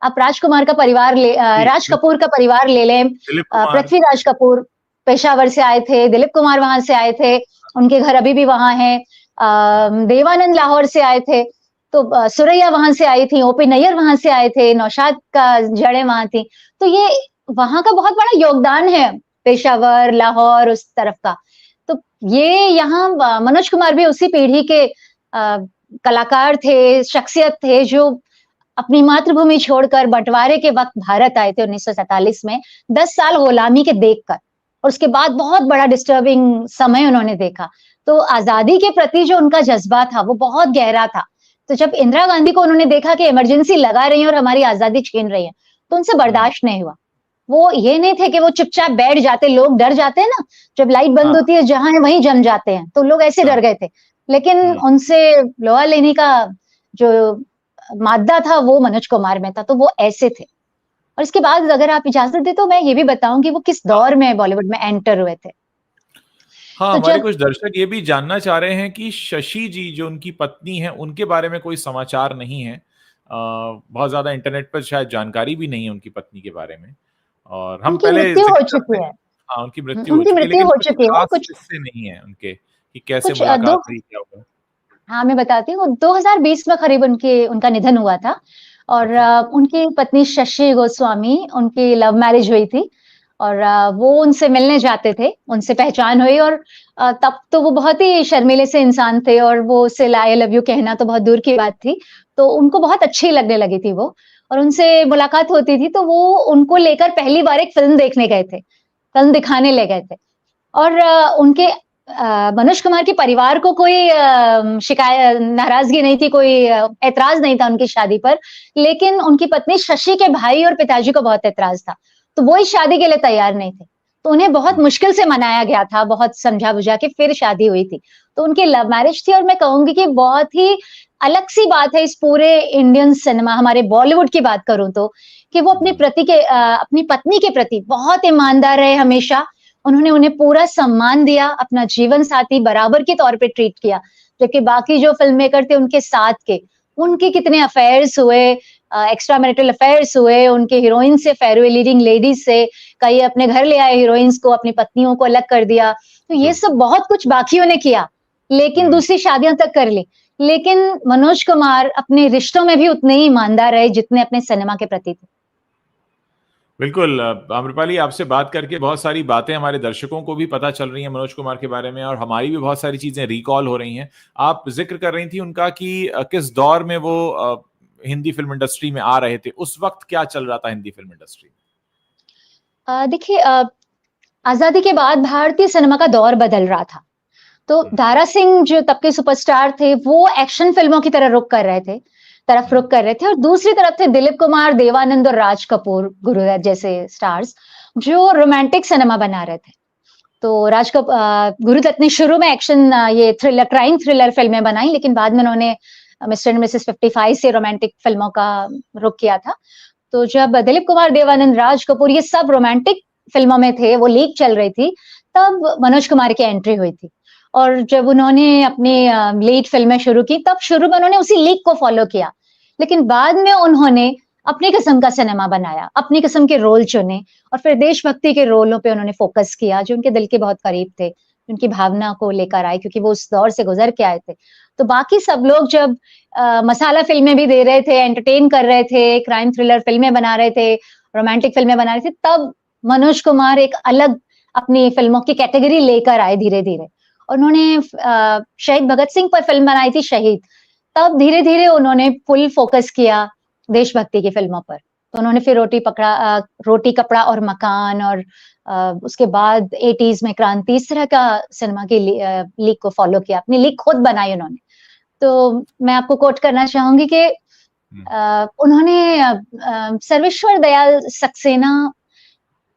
Speaker 2: आप राजकुमार का परिवार राज कपूर का परिवार ले लें, पृथ्वीराज कपूर पेशावर से आए थे, दिलीप कुमार वहां से आए थे, उनके घर अभी भी वहां हैं, देवानंद लाहौर से आए थे, तो सुरैया वहां से आई थी, ओपी नैयर वहां से आए थे, नौशाद का जड़ें वहां थी। तो ये वहां का बहुत बड़ा योगदान है, पेशावर, लाहौर, उस तरफ का। तो ये यहाँ मनोज कुमार भी उसी पीढ़ी के कलाकार थे, शख्सियत थे, जो अपनी मातृभूमि छोड़कर बंटवारे के वक्त भारत आए थे 1947 में, 10 साल गुलामी के देखकर, और उसके बाद बहुत बड़ा डिस्टर्बिंग समय उन्होंने देखा। तो आजादी के प्रति जो उनका जज्बा था वो बहुत गहरा था। तो जब इंदिरा गांधी को उन्होंने देखा कि इमरजेंसी लगा रही है और हमारी आजादी छीन रही है, तो उनसे बर्दाश्त नहीं हुआ। वो ये नहीं थे कि वो चुपचाप बैठ जाते, लोग डर जाते हैं ना, जब लाइट बंद होती है जहां है वहीं जम जाते हैं, तो लोग ऐसे डर गए थे। लेकिन उनसे लोहा लेने का जो मादा था वो मनोज कुमार में था, तो वो ऐसे थे। और इसके बाद अगर आप इजाजत दे तो मैं ये भी बताऊंगी वो किस दौर में बॉलीवुड में एंटर हुए थे।
Speaker 1: हाँ, तो हमारे कुछ दर्शक ये भी जानना चाह रहे हैं कि शशि जी जो उनकी पत्नी है, उनके बारे में कोई समाचार नहीं है। बहुत ज्यादा इंटरनेट पर शायद जानकारी भी नहीं है उनकी पत्नी के बारे में, और हम पहले
Speaker 2: मृत्यु हो चुकी है।
Speaker 1: हाँ, उनकी मृत्यु हो चुकी है, लेकिन कुछ खास किस्से नहीं है उनके कि कैसे मुलाकात हुई, क्या हुआ।
Speaker 2: हाँ, मैं बताती हूँ, 2020 में करीब उनका निधन हुआ था, और उनकी पत्नी शशि गोस्वामी, उनकी लव मैरिज हुई थी, और वो उनसे मिलने जाते थे, उनसे पहचान हुई, और तब तो वो बहुत ही शर्मीले से इंसान थे, और वो उससे आई लव यू कहना तो बहुत दूर की बात थी। तो उनको बहुत अच्छी लगने लगी थी वो, और उनसे मुलाकात होती थी, तो वो उनको लेकर पहली बार एक फिल्म देखने गए थे, फिल्म दिखाने ले गए थे। और उनके मनोज कुमार के परिवार को कोई शिकायत, नाराजगी नहीं थी, कोई ऐतराज नहीं था उनकी शादी पर, लेकिन उनकी पत्नी शशि के भाई और पिताजी को बहुत ऐतराज था, तो वो इस शादी के लिए तैयार नहीं थे। तो उन्हें बहुत मुश्किल से मनाया गया था, बहुत समझा बुझा के फिर शादी हुई थी। तो उनकी लव मैरिज थी, और मैं कहूंगी कि बहुत ही अलग सी बात है इस पूरे इंडियन सिनेमा, हमारे बॉलीवुड की बात करूं तो, कि वो अपनी अपनी पत्नी के प्रति बहुत ईमानदार रहे हमेशा। उन्होंने उन्हें पूरा सम्मान दिया, अपना जीवन साथी बराबर के तौर पे ट्रीट किया, जबकि बाकी जो फिल्म मेकर थे उनके साथ के, उनके कितने अफेयर्स हुए, एक्स्ट्रा मैरिटल अफेयर्स हुए, उनके हीरोइन से अफेयर हुए, लीडिंग लेडीज से, कई अपने घर ले आए हीरोइंस को, अपनी पत्नियों को अलग कर दिया। तो ये सब बहुत कुछ बाकियों ने किया, लेकिन दूसरी शादियां तक कर ली। लेकिन मनोज कुमार अपने रिश्तों में भी उतने ही ईमानदार रहे जितने अपने सिनेमा के प्रति थे।
Speaker 1: बिल्कुल आम्रपाली, आपसे बात करके बहुत सारी बातें हमारे दर्शकों को भी पता चल रही हैं मनोज कुमार के बारे में, और हमारी भी बहुत सारी चीजें रिकॉल हो रही हैं। आप जिक्र कर रही थी उनका कि किस दौर में वो हिंदी फिल्म इंडस्ट्री में आ रहे थे, उस वक्त क्या चल रहा था हिंदी फिल्म इंडस्ट्री?
Speaker 2: देखिए, आजादी के बाद भारतीय सिनेमा का दौर बदल रहा था। तो दारा सिंह जो तब के सुपरस्टार थे, वो एक्शन फिल्मों की तरफ रुख कर रहे थे, और दूसरी तरफ थे दिलीप कुमार, देवानंद और राज कपूर, गुरुदत्त जैसे स्टार्स, जो रोमांटिक सिनेमा बना रहे थे। तो गुरुदत्त ने शुरू में एक्शन, ये थ्रिलर, क्राइम थ्रिलर फिल्में बनाई, लेकिन बाद में उन्होंने मिस्टर एंड मिसेस 55 से रोमांटिक फिल्मों का रुख किया था। तो जब दिलीप कुमार, देवानंद, राज कपूर ये सब रोमांटिक फिल्मों में थे, वो लीग चल रही थी, तब मनोज कुमार की एंट्री हुई थी। और जब उन्होंने अपनी लीड फिल्में शुरू की, तब शुरू में उन्होंने उसी लीग को फॉलो किया, लेकिन बाद में उन्होंने अपनी किस्म का सिनेमा बनाया, अपनी किस्म के रोल चुने, और फिर देशभक्ति के रोलों पे उन्होंने फोकस किया जो उनके दिल के बहुत करीब थे। उनकी भावना को लेकर आए, क्योंकि वो उस दौर से गुजर के आए थे। तो बाकी सब लोग जब मसाला फिल्में भी दे रहे थे, एंटरटेन कर रहे थे, क्राइम थ्रिलर फिल्में बना रहे थे, रोमांटिक फिल्में बना रहे थे, तब मनोज कुमार एक अलग अपनी फिल्मों की कैटेगरी लेकर आए धीरे-धीरे। उन्होंने शहीद भगत सिंह पर फिल्म बनाई थी शहीद, तब धीरे-धीरे उन्होंने फुल फोकस किया देशभक्ति की फिल्मों पर। तो उन्होंने फिर रोटी कपड़ा और मकान, और उसके बाद 80s में क्रांति, इस तरह का सिनेमा की लीग को फॉलो किया, अपनी लीग खुद बनाई उन्होंने। तो मैं आपको कोट करना चाहूंगी कि उन्होंने सर्वेश्वर दयाल सक्सेना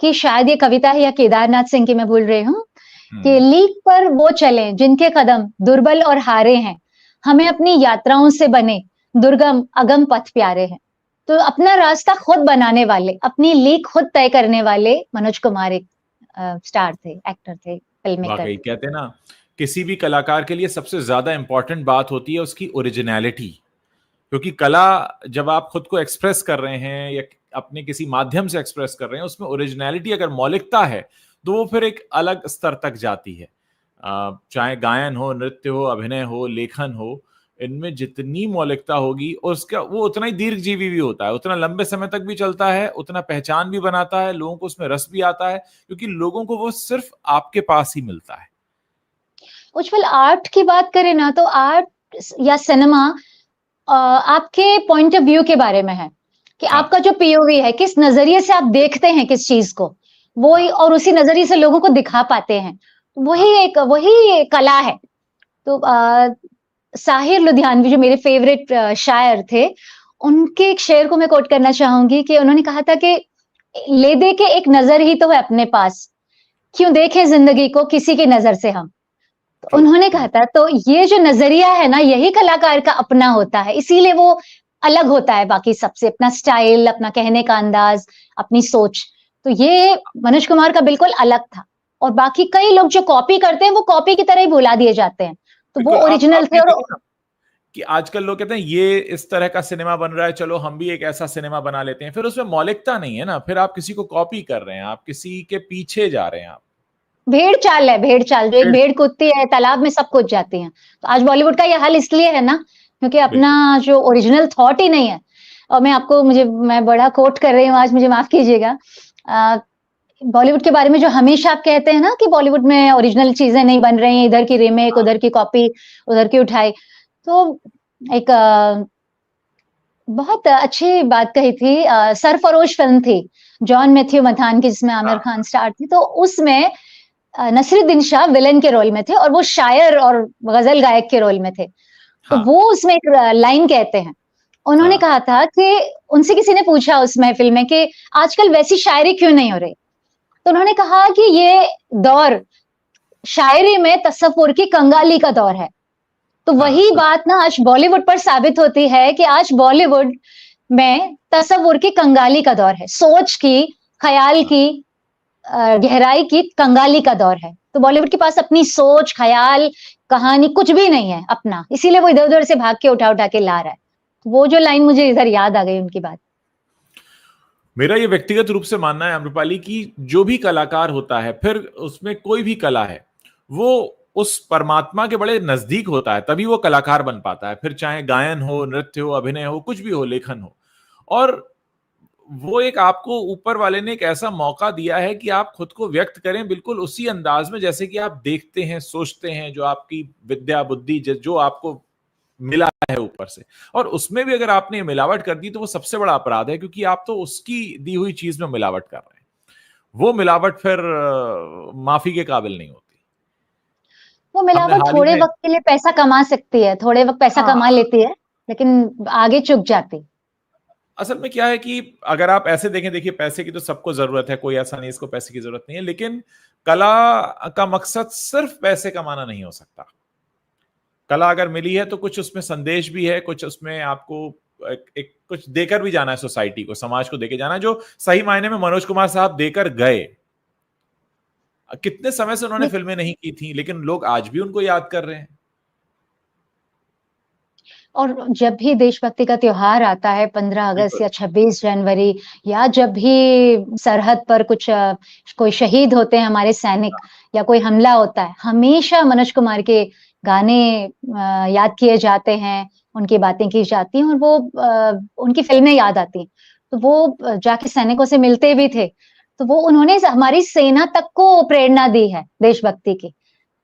Speaker 2: की शायद ये कविता है, या केदारनाथ सिंह की, मैं भूल रही हूँ, कि लीग पर वो चले जिनके कदम दुर्बल और हारे हैं, हमें अपनी यात्राओं से बने दुर्गम अगम पथ प्यारे हैं। तो अपना रास्ता खुद बनाने वाले, अपनी लीग खुद तय करने वाले मनोज कुमार एक स्टार थे, एक्टर थे, फिल्म मेकर।
Speaker 1: वाकई कहते हैं ना, किसी भी कलाकार के लिए सबसे ज्यादा इंपॉर्टेंट बात होती है उसकी ओरिजिनलिटी, क्योंकि कला जब आप खुद को एक्सप्रेस कर रहे हैं या अपने किसी माध्यम से एक्सप्रेस कर रहे हैं, उसमें ओरिजिनलिटी अगर मौलिकता है तो वो फिर एक अलग स्तर तक जाती है। चाहे गायन हो, नृत्य हो, अभिनय हो, लेखन हो, इनमें जितनी मौलिकता होगी उसका वो उतना ही दीर्घजीवी भी होता है, उतना लंबे समय तक भी चलता है, उतना पहचान भी बनाता है, लोगों को उसमें रस भी आता है, क्योंकि लोगों को वो सिर्फ आपके पास ही मिलता है।
Speaker 2: उज्जवल, आर्ट की बात करें ना, तो आर्ट या सिनेमा आपके पॉइंट ऑफ व्यू के बारे में है, कि आपका जो पीओवी है, किस नजरिए से आप देखते हैं किस चीज को, वो और उसी नजरिए से लोगों को दिखा पाते हैं, वही कला है। तो साहिर लुधियानवी जो मेरे फेवरेट शायर थे, उनके एक शेर को मैं कोट करना चाहूंगी, कि उन्होंने कहा था कि ले दे के एक नजर ही तो है अपने पास, क्यों देखें जिंदगी को किसी की नजर से हम। तो उन्होंने कहा था, तो ये जो नजरिया है ना, यही कलाकार का अपना होता है, इसीलिए वो अलग होता है बाकी सबसे, अपना स्टाइल, अपना कहने का अंदाज, अपनी सोच। तो ये मनोज कुमार का बिल्कुल अलग था, और बाकी कई लोग जो कॉपी करते हैं वो कॉपी की तरह ही भुला दिए जाते हैं, तो वो ओरिजिनल थे। और
Speaker 1: कि आजकल लोग कहते हैं ये इस तरह का सिनेमा बन रहा है, चलो हम भी एक ऐसा सिनेमा बना लेते हैं, फिर उसमें मौलिकता नहीं है ना, फिर आप किसी को कॉपी कर रहे हैं, आप किसी के पीछे जा रहे हैं। आप
Speaker 2: भेड़ चाल है, भेड़ चाल, जो एक भेड़ कूदती है तालाब में, सब कूद जाती हैं। तो आज बॉलीवुड का ये हाल इसलिए है ना, क्योंकि अपना जो ओरिजिनल थॉट ही नहीं है। और मैं बड़ा कोट कर रही हूँ आज, मुझे माफ कीजिएगा। बॉलीवुड के बारे में जो हमेशा आप कहते हैं ना, कि बॉलीवुड में ओरिजिनल चीजें नहीं बन रही हैं, इधर की रीमेक, उधर की कॉपी, उधर की उठाई। तो एक बहुत अच्छी बात कही थी, सरफरोश फिल्म थी जॉन मैथ्यू मथान की, जिसमें आमिर खान स्टार थी। तो उसमें नसीरुद्दीन शाह विलन के रोल में थे, और वो शायर और गजल गायक के रोल में थे। तो वो उसमें एक लाइन कहते हैं, उन्होंने कहा था कि उनसे किसी ने पूछा उसमें फिल्म में कि आजकल वैसी शायरी क्यों नहीं हो रही, तो उन्होंने कहा कि ये दौर शायरी में तसव्वुर की कंगाली का दौर है। तो वही बात ना आज बॉलीवुड पर साबित होती है, कि आज बॉलीवुड में तसव्वुर की कंगाली का दौर है, सोच की, ख्याल की, गहराई की कंगाली का दौर है। तो बॉलीवुड के पास अपनी सोच, ख्याल, कहानी कुछ भी नहीं है अपना, इसीलिए वो इधर उधर से भाग के उठा के ला रहा है। तो वो जो लाइन मुझे इधर याद आ गई उनकी बात।
Speaker 1: मेरा ये व्यक्तिगत रूप से मानना है आम्रपाली, कि जो भी कलाकार होता है, फिर उसमें कोई भी कला है, वो उस परमात्मा के बड़े नजदीक होता है, तभी वो कलाकार बन पाता है। फिर चाहे गायन हो, नृत्य हो, अभिनय हो, कुछ भी हो, लेखन हो। और वो एक आपको ऊपर वाले ने एक ऐसा मौका दिया है कि आप खुद को व्यक्त करें बिल्कुल उसी अंदाज में जैसे कि आप देखते हैं, सोचते हैं, जो आपकी विद्या बुद्धि जो आपको मिला है ऊपर से। और उसमें भी अगर आपने मिलावट कर दी तो वो सबसे बड़ा अपराध है, क्योंकि आप तो उसकी दी हुई चीज में मिलावट कर रहे हैं। वो मिलावट फिर माफी के काबिल नहीं होती।
Speaker 2: वो
Speaker 1: हमने
Speaker 2: मिलावट
Speaker 1: हाल ही
Speaker 2: थोड़े
Speaker 1: में,
Speaker 2: वक्त के लिए पैसा कमा सकती है, थोड़े वक्त पैसा कमा लेती है, लेकिन आगे चुक जाती।
Speaker 1: असल में क्या है कि अगर आप ऐसे देखें, देखिए पैसे की तो सबको जरूरत है, कोई ऐसा नहीं इसको पैसे की जरूरत नहीं है, लेकिन कला का मकसद सिर्फ पैसे कमाना नहीं हो सकता। कला अगर मिली है तो कुछ उसमें संदेश भी है, कुछ उसमें आपको एक कुछ देकर भी जाना है, सोसाइटी को, समाज को देके जाना है, जो सही मायने में मनोज कुमार साहब देकर गए। कितने समय से उन्होंने फिल्में नहीं की थी, लेकिन लोग आज भी उनको याद कर रहे हैं।
Speaker 2: और जब भी देशभक्ति का त्योहार आता है 15 अगस्त या 26 जनवरी, या जब भी सरहद पर कुछ कोई शहीद होते हैं हमारे सैनिक, या कोई हमला होता है, हमेशा मनोज कुमार के गाने याद किए जाते हैं, उनकी बातें की जाती हैं, और वो उनकी फिल्में याद आती हैं। तो वो जाके सैनिकों से मिलते भी थे, तो वो उन्होंने हमारी सेना तक को प्रेरणा दी है देशभक्ति की।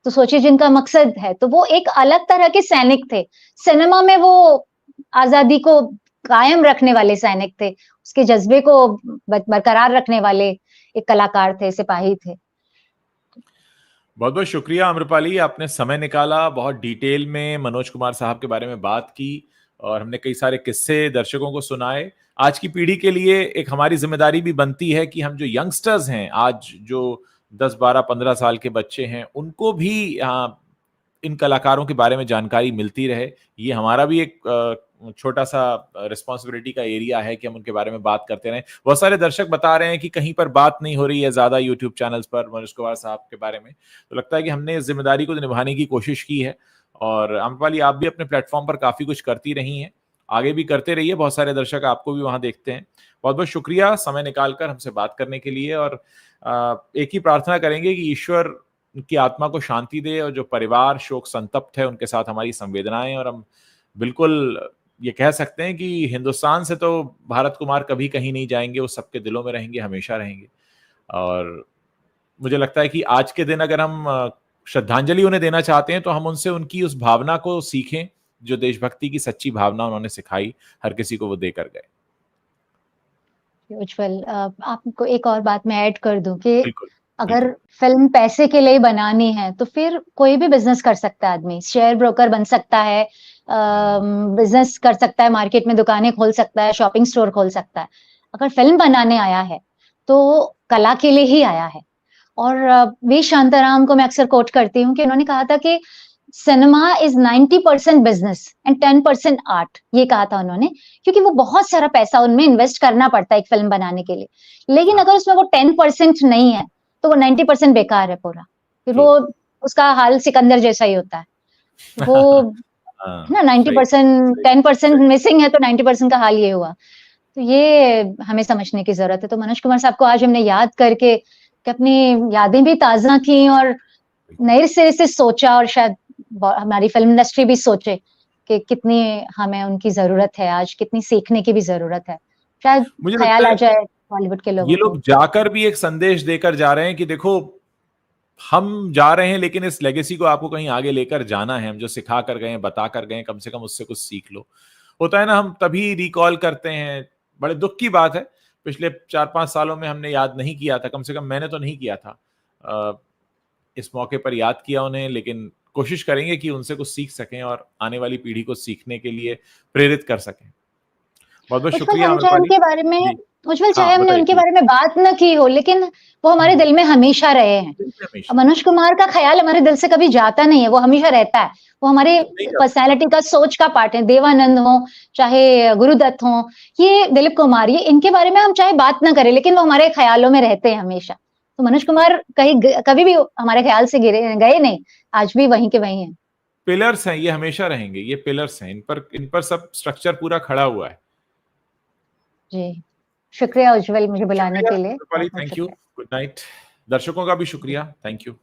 Speaker 2: तो सोचिए, जिनका मकसद है, तो वो एक अलग तरह के सैनिक थे। सिनेमा में वो आजादी को कायम रखने वाले सैनिक थे, उसके जज्बे को बरकरार रखने वाले एक कलाकार थे, सिपाही थे।
Speaker 1: बहुत बहुत शुक्रिया आम्रपाली, आपने समय निकाला, बहुत डिटेल में मनोज कुमार साहब के बारे में बात की, और हमने कई सारे किस्से दर्शकों को सुनाए। आज की पीढ़ी के लिए एक हमारी जिम्मेदारी भी बनती है कि हम जो यंगस्टर्स हैं, आज जो 10, 12, 15 साल के बच्चे हैं, उनको भी इन कलाकारों के बारे में जानकारी मिलती रहे। ये हमारा भी एक छोटा सा रिस्पॉन्सिबिलिटी का एरिया है कि हम उनके बारे में बात करते रहें। बहुत सारे दर्शक बता रहे हैं कि कहीं पर बात नहीं हो रही है ज्यादा यूट्यूब चैनल्स पर मनोज कुमार साहब के बारे में, तो लगता है कि हमने इस जिम्मेदारी को निभाने की कोशिश की है। और आम्रपाली, आप भी अपने प्लेटफॉर्म पर काफी कुछ करती रही हैं, आगे भी करते रहिए। बहुत सारे दर्शक आपको भी वहां देखते हैं। बहुत बहुत शुक्रिया समय निकालकर हमसे बात करने के लिए, और एक ही प्रार्थना करेंगे कि ईश्वर उनकी आत्मा को शांति दे, और जो परिवार शोक संतप्त है उनके साथ हमारी संवेदनाएं। और हम बिल्कुल ये कह सकते हैं कि हिंदुस्तान से तो भारत कुमार कभी कहीं नहीं जाएंगे, वो सबके दिलों में रहेंगे, हमेशा रहेंगे। और मुझे लगता है कि आज के दिन अगर हम श्रद्धांजलि उन्हें देना चाहते हैं, तो हम उनसे उनकी उस भावना को सीखें जो देशभक्ति की सच्ची भावना उन्होंने सिखाई, हर किसी को वो देकर गए।
Speaker 2: उज्जवल, आपको एक और बात मैं ऐड कर दूं कि
Speaker 1: बिल्कुल,
Speaker 2: अगर
Speaker 1: बिल्कुल।
Speaker 2: फिल्म पैसे के लिए बनानी है, तो फिर कोई भी बिजनेस कर सकता है आदमी। शेयर ब्रोकर बन सकता है, बिजनेस कर सकता है, मार्केट में दुकानें खोल सकता है, शॉपिंग स्टोर खोल सकता है। अगर फिल्म बनाने आया है, तो कला के लिए ही आया है। और वी शांताराम को मैं अक्सर कोट करती हूँ कि उन्होंने कहा था कि cinema is 90% business and 10% art, ये कहा था उन्होंने, क्योंकि वो बहुत सारा पैसा उनमें इन्वेस्ट करना पड़ता है एक फिल्म बनाने के लिए। लेकिन अगर उसमें वो 10% नहीं है, तो वो 90% बेकार है पूरा। फिर वो उसका हाल सिकंदर जैसा ही होता है। वो है ना, 90% 10% मिसिंग है, तो 90% का हाल ये हुआ। तो ये हमें समझने की जरूरत है। तो मनोज कुमार साहब को आज हमने याद करके कि अपनी यादें भी ताजा की, और नए सिरे से सोचा, और शायद हमारी फिल्म इंडस्ट्री भी सोचे कि कितनी हमें उनकी जरूरत है, आज कितनी सीखने की भी जरूरत है। शायद ख्याल आ जाए बॉलीवुड के लोगों
Speaker 1: ये
Speaker 2: को।
Speaker 1: लोग जाकर भी एक संदेश देकर जा रहे हैं कि देखो, हम जा रहे हैं, लेकिन इस लेगेसी को आपको कहीं आगे लेकर जाना है। हम जो सिखा कर गए, बता कर गए, कम से कम उससे कुछ सीख लो। होता है ना, हम तभी रिकॉल करते हैं। बड़े दुख की बात है, पिछले 4-5 सालों में हमने याद नहीं किया था, कम से कम मैंने तो नहीं किया था। इस मौके पर याद किया उन्हें, लेकिन कोशिश करेंगे कि उनसे कुछ सीख सकें और आने वाली पीढ़ी को सीखने के लिए प्रेरित कर सकें। बहुत बहुत शुक्रिया आम्रपाली।
Speaker 2: उज्जवल, चाहे हमने उनके बारे में बात न की हो, लेकिन वो हमारे दिल में हमेशा रहे हैं। मनोज कुमार का ख्याल हमारे दिल से कभी जाता नहीं है, वो हमेशा रहता है। वो हमारे पर्सनैलिटी का, सोच का पार्ट है। देवानंद हो, चाहे गुरुदत्त हो, ये दिलीप कुमार, ये इनके बारे में हम चाहे बात ना करें, लेकिन वो हमारे ख्यालों में रहते हैं हमेशा। तो मनोज कुमार कभी भी हमारे ख्याल से गए नहीं, आज भी वहीं के वहीं हैं।
Speaker 1: पिलर्स हैं, ये हमेशा रहेंगे। ये पिलर्स हैं, इन पर सब स्ट्रक्चर पूरा खड़ा हुआ है।
Speaker 2: जी, शुक्रिया उज्जवल, मुझे बुलाने के लिए।
Speaker 1: Thank you. Good night. दर्शकों का भी शुक्रिया। Thank you.